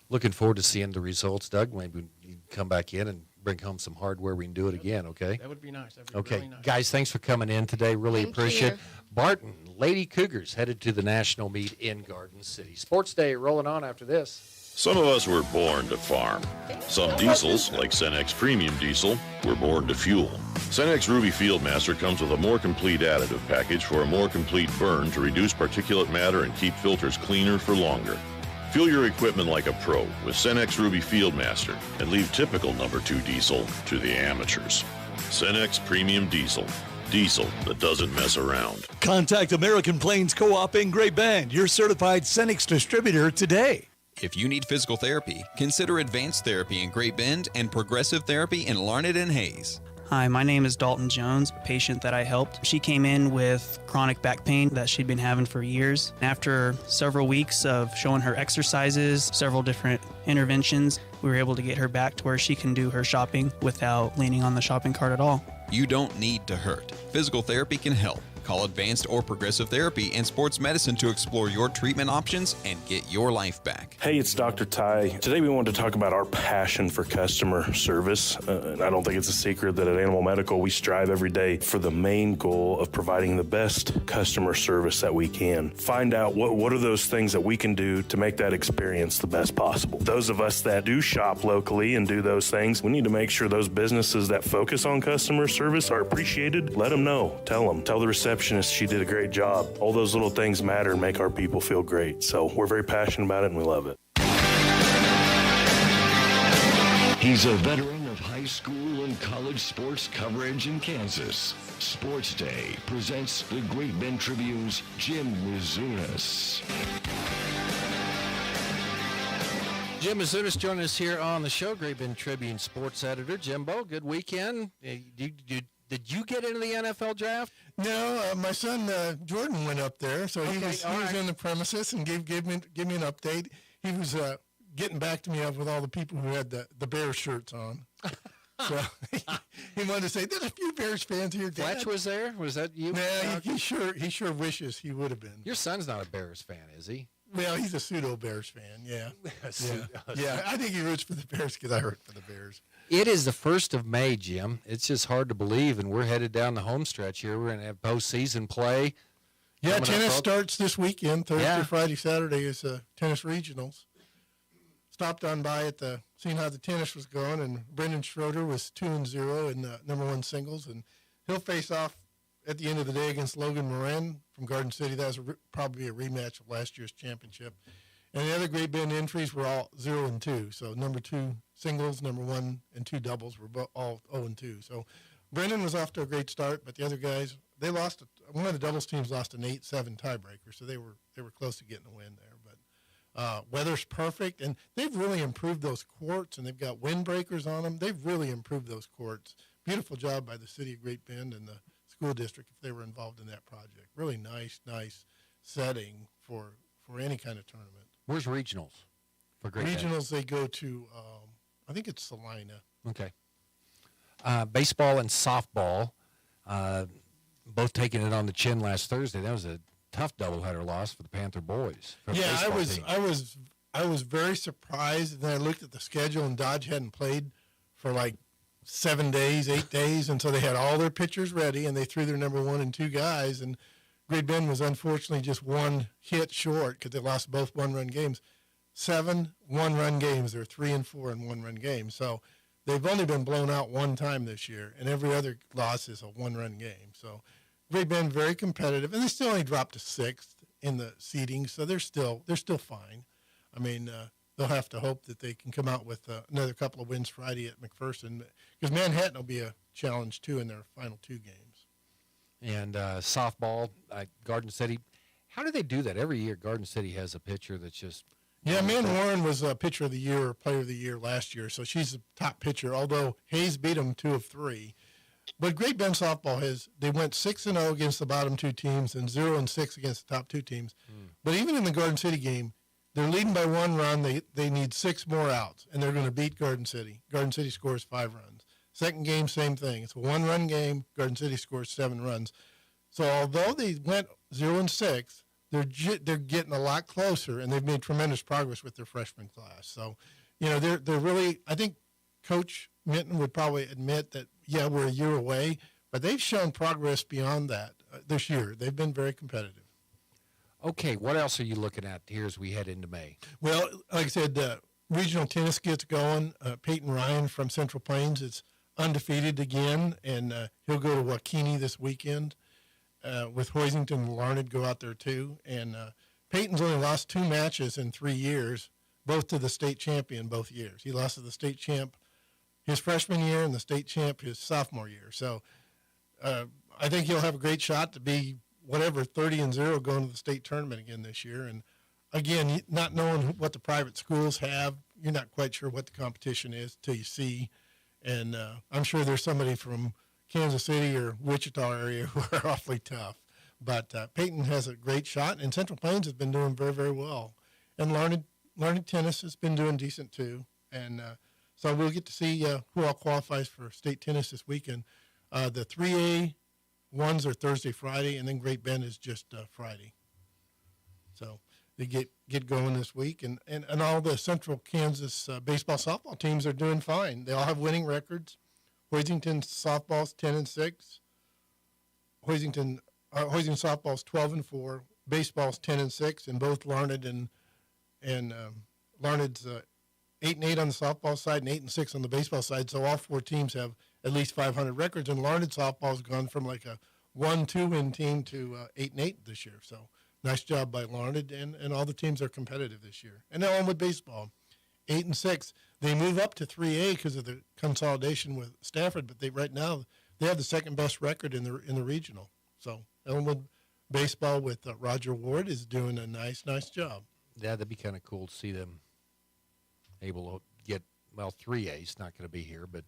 Looking forward to seeing the results, Doug. Maybe you can come back in and bring home some hardware. We can do it again, okay? That would be nice. That would be really nice. Guys, thanks for coming in today. Really Thank appreciate it. you. Barton, Lady Cougars headed to the national meet in Garden City. Sports Day rolling on after this. Some of us were born to farm. Some diesels, like Cenex Premium Diesel, were born to fuel. Cenex Ruby Fieldmaster comes with a more complete additive package for a more complete burn to reduce particulate matter and keep filters cleaner for longer. Fuel your equipment like a pro with Cenex Ruby Fieldmaster and leave typical number 2 diesel to the amateurs. Cenex Premium Diesel. Diesel that doesn't mess around. Contact American Plains Co-op in Great Bend, your certified Cenex distributor today. If you need physical therapy, consider Advanced Therapy in Great Bend and Progressive Therapy in Larned and Hayes. Hi, my name is Dalton Jones, a patient that I helped. She came in with chronic back pain that she'd been having for years. After several weeks of showing her exercises, several different interventions, we were able to get her back to where she can do her shopping without leaning on the shopping cart at all. You don't need to hurt. Physical therapy can help. Call Advanced or Progressive Therapy and Sports Medicine to explore your treatment options and get your life back. Hey, it's Dr. Ty. Today we wanted to talk about our passion for customer service. And I don't think it's a secret that at Animal Medical we strive every day for the main goal of providing the best customer service that we can. Find out what are those things that we can do to make that experience the best possible. Those of us that do shop locally and do those things, we need to make sure those businesses that focus on customer service are appreciated. Let them know. Tell the receptionist she did a great job. All those little things matter and make our people feel great. So we're very passionate about it and we love it. He's a veteran of high school and college sports coverage in Kansas. Sports Day presents the Great Bend Tribune's Jim Mizunas. Jim Mizunas joining us here on the show, Great Bend Tribune sports editor. Jimbo, good weekend. Did you get into the NFL draft? No, my son Jordan went up there, so he was on the premises and gave me an update. He was getting back to me with all the people who had the Bears shirts on. So he wanted to say, "There's a few Bears fans here." Dad. Fletch was there. Was that you? Yeah, he sure wishes he would have been. Your son's not a Bears fan, is he? Well, he's a pseudo Bears fan. Yeah, yeah. I think he roots for the Bears because I root for the Bears. It is the 1st of May, Jim. It's just hard to believe, and we're headed down the home stretch here. We're going to have postseason play. Yeah, tennis starts this weekend. Thursday, Friday, Saturday is tennis regionals. Stopped on by seeing how the tennis was going, and Brendan Schroeder was 2-0 in the #1 singles, and he'll face off at the end of the day against Logan Moran from Garden City. That was probably a rematch of last year's championship. And the other Great Bend entries were all 0-2. So #2 singles, #1 and 2 doubles were all 0-2. So Brendan was off to a great start, but the other guys, they lost. One of the doubles teams lost an 8-7 tiebreaker, so they were close to getting a win there. But weather's perfect, and they've really improved those courts, and they've got windbreakers on them. They've really improved those courts. Beautiful job by the city of Great Bend and the school district if they were involved in that project. Really nice setting for any kind of tournament. Where's regionals for Great Bend? Regionals, they go to, I think it's Salina. Okay. Baseball and softball. both taking it on the chin last Thursday. That was a tough doubleheader loss for the Panther boys. For the Yeah, baseball team. I was very surprised, and then I looked at the schedule, and Dodge hadn't played for like 7 days, 8 days, and so they had all their pitchers ready, and they threw their number 1 and 2 guys, and Great Bend was unfortunately just one hit short because they lost both one-run games. 7 one-run games. They're 3 and 4 in one-run games. So they've only been blown out one time this year, and every other loss is a one-run game. So Great Bend very competitive, and they still only dropped to 6th in the seeding, so they're still fine. I mean, they'll have to hope that they can come out with another couple of wins Friday at McPherson, because Manhattan will be a challenge too in their final 2 games. And softball, Garden City. How do they do that? Every year, Garden City has a pitcher that's just... Yeah, Man Warren was a pitcher of the year, or player of the year last year, so she's the top pitcher, although Hayes beat them 2 of 3. But Great Bend softball they went 6-0 against the bottom 2 teams and 0-6 against the top 2 teams. But even in the Garden City game, they're leading by 1 run. They need 6 more outs, and they're going to beat Garden City. Garden City scores 5 runs. Second game, same thing. It's a 1-run game. Garden City scores 7 runs. So although they went 0-6, they're getting a lot closer, and they've made tremendous progress with their freshman class. So, they're really. I think Coach Minton would probably admit that we're a year away, but they've shown progress beyond that this year. They've been very competitive. Okay, what else are you looking at here as we head into May? Well, like I said, regional tennis gets going. Peyton Ryan from Central Plains is undefeated again, and he'll go to Waukene this weekend with Hoisington and Larned go out there too. And Peyton's only lost 2 matches in 3 years, both to the state champion both years. He lost to the state champ his freshman year and the state champ his sophomore year. So I think he'll have a great shot to be 30-0 going to the state tournament again this year. And again, not knowing what the private schools have, you're not quite sure what the competition is till you see. And I'm sure there's somebody from Kansas City or Wichita area who are awfully tough. But Peyton has a great shot, and Central Plains has been doing very, very well. And Larned Tennis has been doing decent too. And so we'll get to see who all qualifies for state tennis this weekend. The 3A ones are Thursday, Friday, and then Great Bend is just Friday. So they get going this week, and all the Central Kansas baseball softball teams are doing fine. They all have winning records. Hoisington softball's 10-6. Hoisington softball's 12-4. Baseball's 10-6, and both Larned and Larned's 8-8 on the softball side and 8-6 on the baseball side. So all 4 teams have at least 500 records, and Larned softball's gone from like a 1-2 win team to 8-8 this year. So nice job by Larned, and all the teams are competitive this year. And now on with baseball, 8-6. They move up to 3A because of the consolidation with Stafford, but right now they have the second best record in the regional. So Elmwood baseball with Roger Ward is doing a nice job. Yeah, that'd be kind of cool to see them able to get 3A is not going to be here, but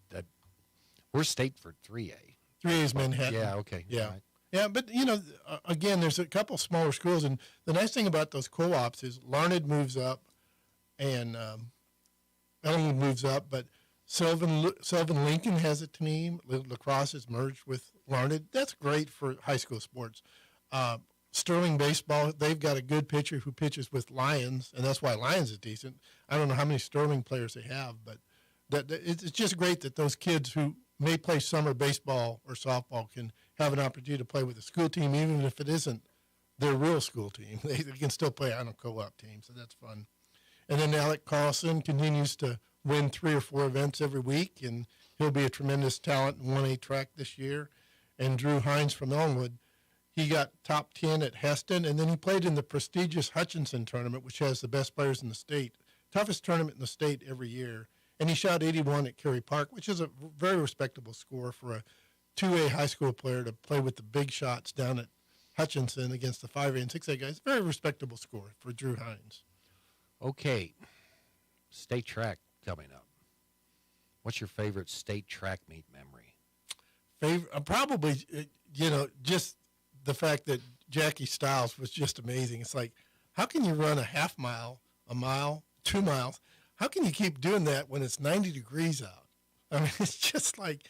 we're state for 3A. 3A is Manhattan. Yeah, okay. Yeah. Right. Yeah, but, again, there's a couple smaller schools, and the nice thing about those co-ops is Larned moves up and Elmwood moves up, but Sylvan Lincoln has a team. Lacrosse has merged with Larned. That's great for high school sports. Sterling baseball, they've got a good pitcher who pitches with Lions, and that's why Lions is decent. I don't know how many Sterling players they have, but it's just great that those kids who may play summer baseball or softball can have an opportunity to play with a school team, even if it isn't their real school team. They can still play on a co-op team, so that's fun. And then Alec Carlson continues to win 3 or 4 events every week, and he'll be a tremendous talent in 1A track this year. And Drew Hines from Elmwood, he got top 10 at Heston, and then he played in the prestigious Hutchinson tournament, which has the best players in the state. Toughest tournament in the state every year. And he shot 81 at Cary Park, which is a very respectable score for a 2A high school player to play with the big shots down at Hutchinson against the 5A and 6A guys. Very respectable score for Drew Hines. Okay, state track coming up. What's your favorite state track meet memory? Probably, just the fact that Jackie Stiles was just amazing. It's like, how can you run a half mile, a mile, 2 miles? How can you keep doing that when it's 90 degrees out? I mean, it's just like,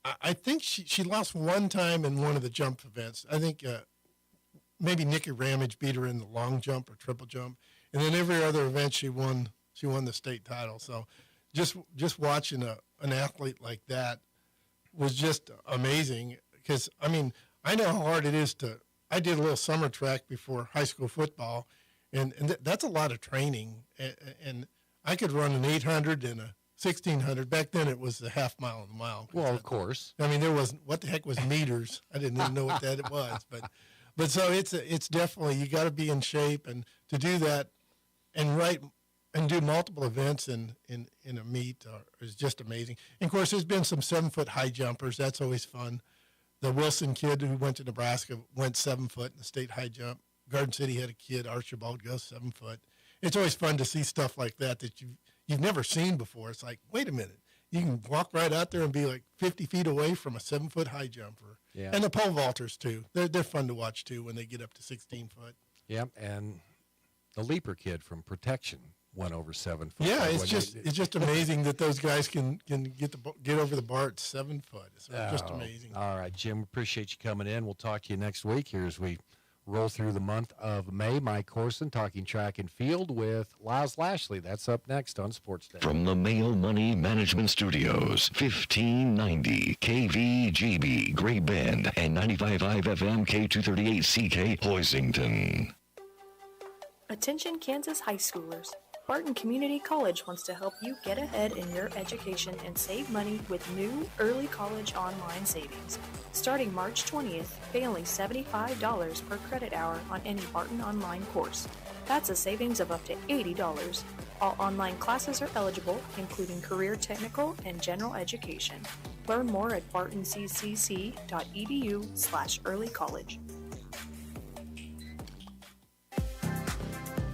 I think she lost one time in one of the jump events. I think maybe Nikki Ramage beat her in the long jump or triple jump, and then every other event she won the state title. So just watching an athlete like that was just amazing, because I mean, I know how hard it is I did a little summer track before high school football, and that's a lot of training, and I could run an 800 and a 1600. Back then it was the half mile and the mile. Well, of course. I mean, there wasn't, what the heck was meters? I didn't even know what that it was, but so it's definitely, you got to be in shape, and to do that and do multiple events in a meet is just amazing. And of course, there's been some 7-foot high jumpers. That's always fun. The Wilson kid who went to Nebraska went 7 foot in the state high jump. Garden City had a kid, Archibald, goes 7 foot. It's always fun to see stuff like that you've never seen before. It's like, wait a minute, you can walk right out there and be like 50 feet away from a 7-foot high jumper. Yeah. And the pole vaulters too. They're fun to watch too when they get up to 16 foot. Yep, and the leaper kid from Protection went over 7 foot. Yeah, it's just amazing that those guys can get over the bar at 7 foot. It's just amazing. All right, Jim, appreciate you coming in. We'll talk to you next week here as we roll through the month of May. Mike Corson talking track and field with Laz Lashley. That's up next on Sports Day. From the Mail Money Management Studios, 1590 KVGB, Great Bend, and 95.5 FM K238CK, Hoisington. Attention Kansas high schoolers. Barton Community College wants to help you get ahead in your education and save money with new early college online savings. Starting March 20th, pay only $75 per credit hour on any Barton online course. That's a savings of up to $80. All online classes are eligible, including career technical and general education. Learn more at bartonccc.edu/earlycollege.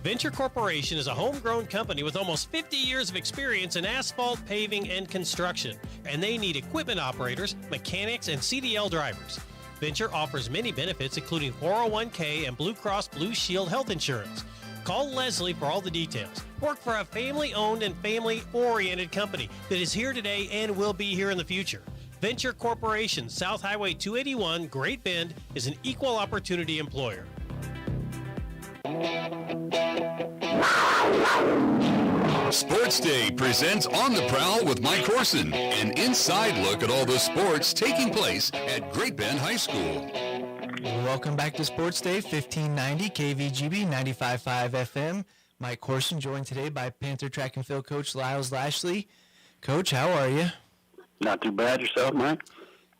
Venture Corporation is a homegrown company with almost 50 years of experience in asphalt, paving, and construction, and they need equipment operators, mechanics, and CDL drivers. Venture offers many benefits, including 401k and Blue Cross Blue Shield health insurance. Call Leslie for all the details. Work for a family-owned and family-oriented company that is here today and will be here in the future. Venture Corporation, South Highway 281, Great Bend, is an equal opportunity employer. Sports Day presents On the Prowl with Mike Corson, an inside look at all the sports taking place at Great Bend High School. Welcome back to Sports Day, 1590 KVGB 95.5 FM. Mike Corson, joined today by Panther track and field coach Laz Lashley. Coach, how are you? Not too bad. Yourself, Mike?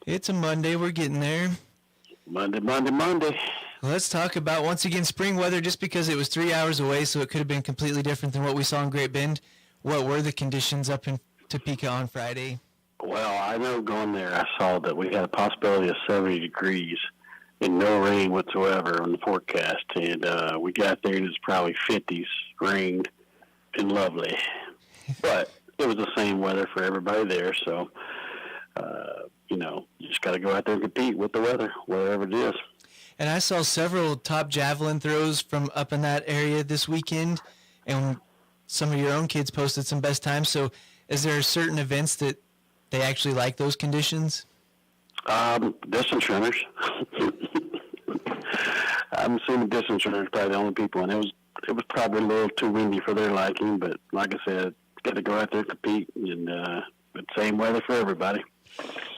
It's a Monday. We're getting there. Monday. Let's talk about, once again, spring weather, just because it was 3 hours away, so it could have been completely different than what we saw in Great Bend. What were the conditions up in Topeka on Friday? Well, I know going there, I saw that we had a possibility of 70 degrees and no rain whatsoever on the forecast. And we got there and it was probably 50s, rained, and lovely. But it was the same weather for everybody there, so, you just got to go out there and compete with the weather, whatever it is. And I saw several top javelin throws from up in that area this weekend, and some of your own kids posted some best times. So is there certain events that they actually like those conditions? Distance runners. I'm assuming distance runners are probably the only people, and it was probably a little too windy for their liking, but like I said, got to go out there and compete, and but same weather for everybody.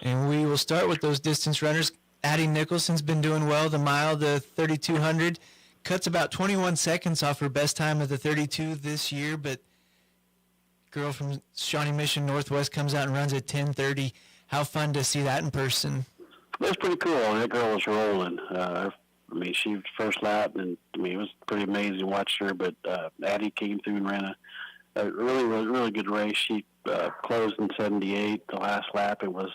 And we will start with those distance runners. Addie Nicholson's been doing well. The mile, the 3,200, cuts about 21 seconds off her best time of the 32 this year, but girl from Shawnee Mission Northwest comes out and runs at 10:30. How fun to see that in person. It was pretty cool. That girl was rolling. She was first lap, and it was pretty amazing to watch her, but Addie came through and ran a really good race. She closed in 78 the last lap. It was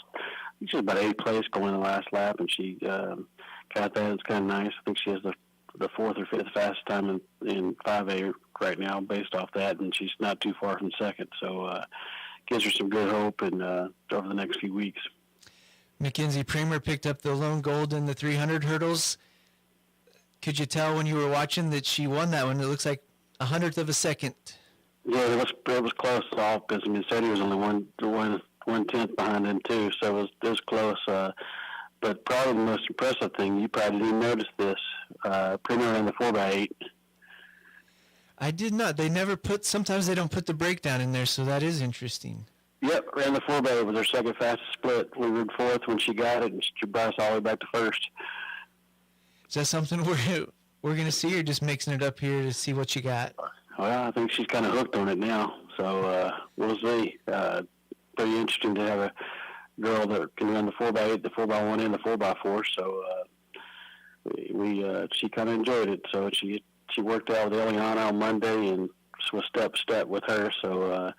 she was about 8th place going the last lap, and she got that. It's kind of nice. I think she has the 4th or 5th fastest time in 5A right now based off that, and she's not too far from second. So gives her some good hope and over the next few weeks. Mackenzie Premer picked up the lone gold in the 300 hurdles. Could you tell when you were watching that she won that one? It looks like 100th of a second. Yeah, it was close off because Sadie was only one 1/10 behind them too, so it was close. But probably the most impressive thing, you probably didn't notice this. Premier ran the 4x8. I did not. They never put. Sometimes they don't put the breakdown in there, so that is interesting. Yep, ran the 4x8 with her second fastest split. We were fourth when she got it, and she brought us all the way back to first. Is that something we're going to see, or just mixing it up here to see what you got? Well, I think she's kind of hooked on it now, so we'll see. Pretty interesting to have a girl that can run the 4x8, the 4x1, and the 4x4. So she kind of enjoyed it. So she worked out with Eliana on Monday and was step with her. So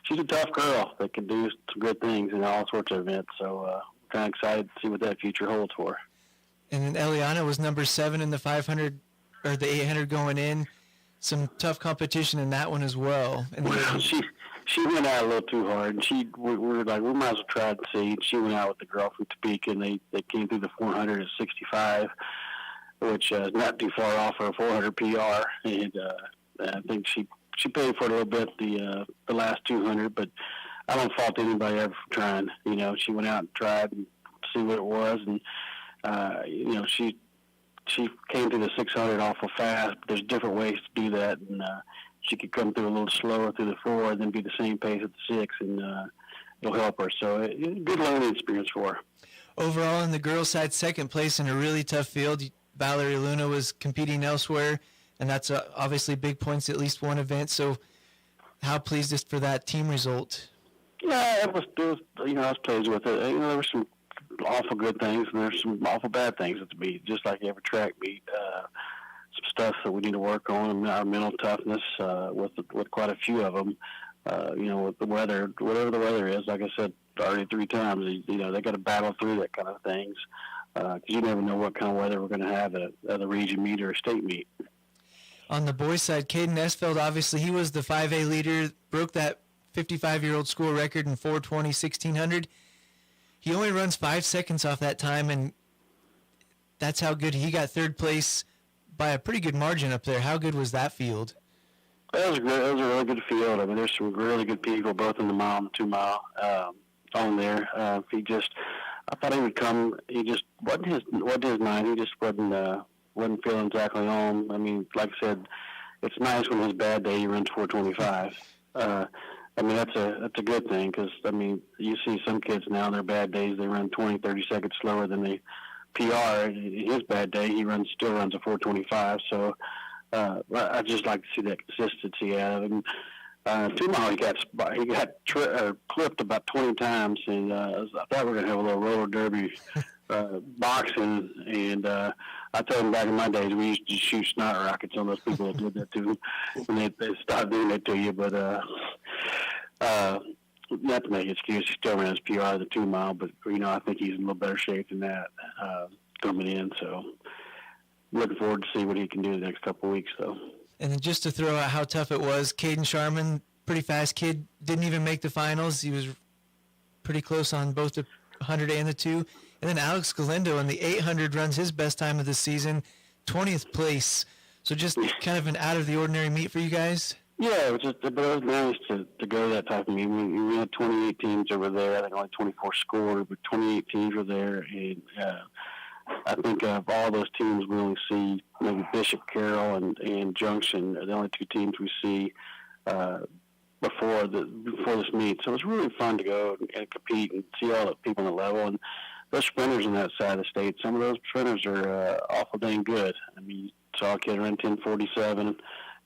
she's a tough girl that can do some good things in all sorts of events. So kind of excited to see what that future holds for her. And then Eliana was number 7 in the 500 or the 800 going in. Some tough competition in that one as well. And she went out a little too hard, and we were like, we might as well try to see. And she went out with the girl from Topeka, and they came through the 400 at 65, which is not too far off her 400 PR. And I think she paid for it a little bit the last 200, but I don't fault anybody ever for trying. You know, she went out and tried and see what it was, and you know, she came through the 600 awful fast. But there's different ways to do that, and she could come through a little slower through the 4 and then be the same pace at the 6, and it'll help her. So it's a good learning experience for her. Overall, in the girls' side, second place in a really tough field. Valerie Luna was competing elsewhere, and that's obviously big points at least one event. So how pleased is for that team result? Yeah, it was you know, I was pleased with it. You know, there were some awful good things, and there's some awful bad things at the meet, just like every track meet. Some stuff that we need to work on, our mental toughness with quite a few of them. You know, with the weather, whatever the weather is, like I said already 3 times, you know, they got to battle through that kind of things, because you never know what kind of weather we're going to have at a region meet or a state meet. On the boys' side, Caden Esfeld, obviously, he was the 5A leader, broke that 55-year-old school record in 4:20, 1600. He only runs 5 seconds off that time, and that's how good he got third place by a pretty good margin up there. How good was that field? That was good. It was a really good field. I mean, there's some really good people both in the mile and the 2 mile on there. I thought he would come. He just wasn't his night. He just wasn't feeling exactly home. I mean, like I said, it's nice when his bad day he runs 4:25. I mean, that's a good thing, because I mean, you see some kids now, their bad days, they run 20, 30 seconds slower than they PR. His bad day, he still runs a 4:25. So I just like to see that consistency out of him. 2 mile, he got clipped about 20 times, and I thought we were gonna have a little roller derby boxing. And I told him back in my days we used to shoot snot rockets on those people that did that to him, and they stopped doing that to you. But not to make an excuse, he still ran his PR the 2 mile, but you know, I think he's in a little better shape than that coming in. So looking forward to see what he can do the next couple of weeks, though. And then just to throw out how tough it was, Caden Sharman, pretty fast kid, didn't even make the finals. He was pretty close on both the 100 and the 2. And then Alex Galindo in the 800 runs his best time of the season, 20th place. So just kind of an out-of-the-ordinary meet for you guys? Yeah, but it was nice to go to that type of meeting. We had 28 teams over there. I think only 24 scored, but 28 teams were there. And I think of all those teams, we only see maybe Bishop Carroll and Junction are the only 2 teams we see before this meet. So it was really fun to go and compete and see all the people on the level. And those sprinters on that side of the state, some of those sprinters are awful dang good. I mean, you saw a kid run 10:47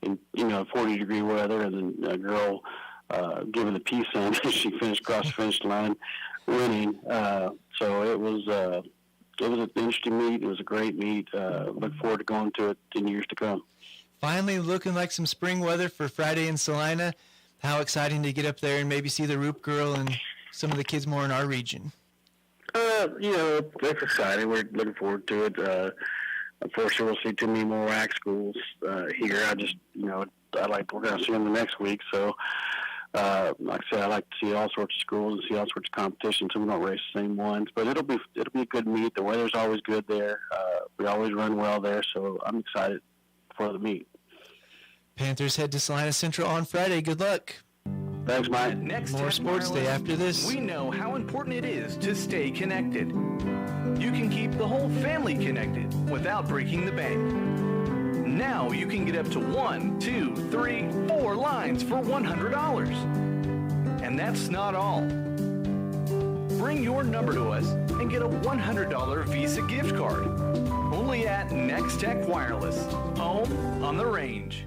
in 40-degree weather, and then a girl giving the peace sign as she finished across the finish line, winning. So it was an interesting meet. It was a great meet. Look forward to going to it in years to come. Finally, looking like some spring weather for Friday in Salina. How exciting to get up there and maybe see the Roop Girl and some of the kids more in our region. You know, it's exciting. We're looking forward to it. Unfortunately, we'll see too many more WAC schools here. We're going to see them the next week. So, like I said, I like to see all sorts of schools and see all sorts of competition, so we don't race the same ones. But it'll be a good meet. The weather's always good there. We always run well there, so I'm excited for the meet. Panthers head to Salina Central on Friday. Good luck. Thanks, Mike. At Next More Tech Sports Day Wireless, after this. We know how important it is to stay connected. You can keep the whole family connected without breaking the bank. Now you can get up to 1, 2, 3, 4 lines for $100. And that's not all. Bring your number to us and get a $100 Visa gift card. Only at Next Tech Wireless, home on the range.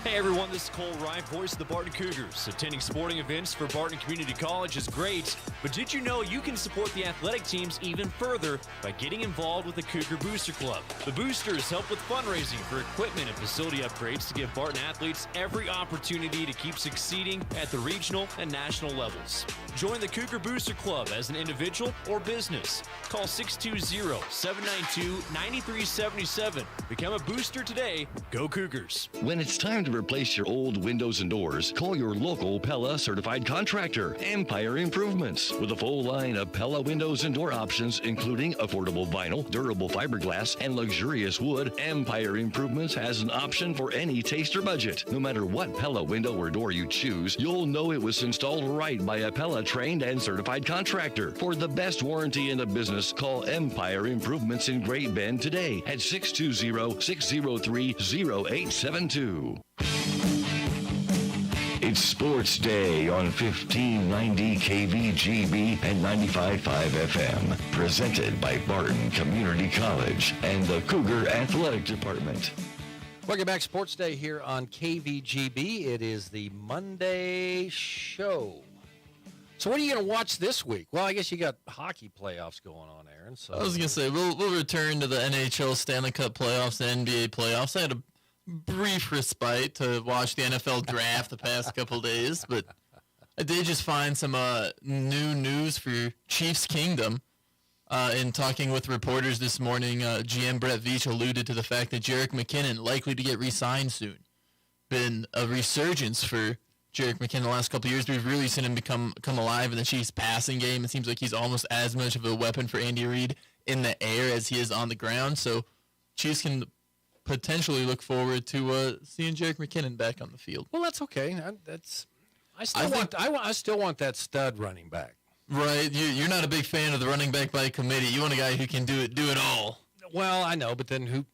Hey everyone, this is Cole Ryan, voice of the Barton Cougars. Attending sporting events for Barton Community College is great, but did you know you can support the athletic teams even further by getting involved with the Cougar Booster Club? The Boosters help with fundraising for equipment and facility upgrades to give Barton athletes every opportunity to keep succeeding at the regional and national levels. Join the Cougar Booster Club as an individual or business. Call 620-792-9377. Become a booster today. Go Cougars. When it's time to replace your old windows and doors, call your local Pella certified contractor, Empire Improvements. With a full line of Pella windows and door options, including affordable vinyl, durable fiberglass, and luxurious wood, Empire Improvements has an option for any taste or budget. No matter what Pella window or door you choose, you'll know it was installed right by a Pella trained and certified contractor. For the best warranty in the business, call Empire Improvements in Great Bend today at 620-603-0872. It's Sports Day on 1590 KVGB and 95.5 FM. Presented by Barton Community College and the Cougar Athletic Department. Welcome back, Sports Day here on KVGB. It is the Monday show. So what are you going to watch this week? Well, I guess you got hockey playoffs going on, Aaron. So I was going to say, we'll return to the NHL Stanley Cup playoffs and NBA playoffs. I had a brief respite to watch the NFL draft the past couple days, but I did just find some new news for Chiefs Kingdom. In talking with reporters this morning, GM Brett Veach alluded to the fact that Jerick McKinnon likely to get re-signed soon. Been a resurgence for Jerick McKinnon the last couple of years. We've really seen him come alive in the Chiefs passing game. It seems like he's almost as much of a weapon for Andy Reid in the air as he is on the ground. So Chiefs can potentially look forward to seeing Jerick McKinnon back on the field. Well, that's okay. I still want that stud running back. Right. You're not a big fan of the running back by committee. You want a guy who can do it all. Well, I know, but then who?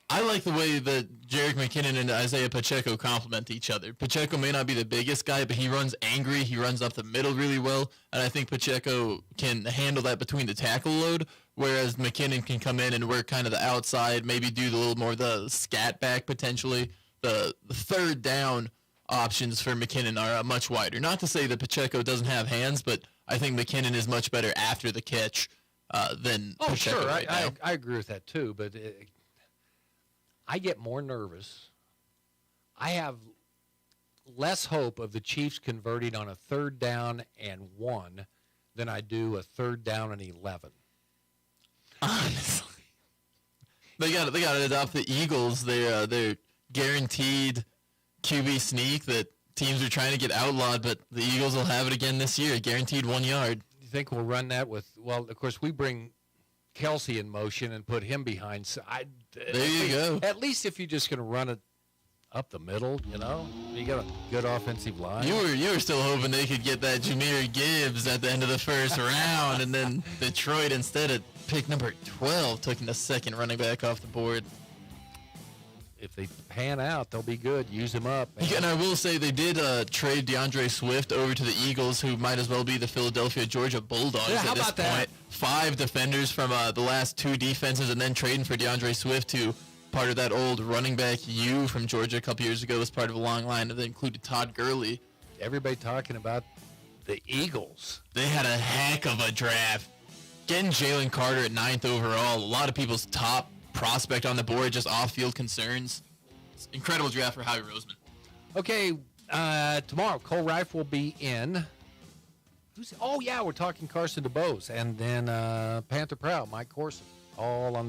I like the way that Jerick McKinnon and Isaiah Pacheco complement each other. Pacheco may not be the biggest guy, but he runs angry. He runs up the middle really well, and I think Pacheco can handle that between the tackle load, whereas McKinnon can come in and work kind of the outside, maybe do a little more of the scat back potentially. The third down options for McKinnon are much wider. Not to say that Pacheco doesn't have hands, but I think McKinnon is much better after the catch than Pacheco. Sure, right now. I agree with that too, but I get more nervous. I have less hope of the Chiefs converting on a 3rd down and 1 than I do a 3rd down and 11. Honestly, they got to adopt the Eagles. They're guaranteed QB sneak that teams are trying to get outlawed, but the Eagles will have it again this year, guaranteed 1 yard. You think we'll run that with? Well, of course we bring Kelsey in motion and put him behind. So there you go. At least if you're just going to run it up the middle, you got a good offensive line. You were still hoping they could get that Jahmyr Gibbs at the end of the first round, and then Detroit instead at pick number 12 took the second running back off the board. If they pan out, they'll be good. Use them up. Man. And I will say they did trade DeAndre Swift over to the Eagles, who might as well be the Philadelphia Georgia Bulldogs at this point. 5 defenders from the last 2 defenses, and then trading for DeAndre Swift, who part of that old running back U from Georgia a couple years ago was part of a long line that included Todd Gurley. Everybody talking about the Eagles. They had a heck of a draft. Getting Jalen Carter at 9th overall, a lot of people's top prospect on the board, just off-field concerns. It's incredible draft for Howie Roseman. Okay, tomorrow Cole Reif will be in. We're talking Carson DeBose, and then Panther Proud, Mike Corson, all on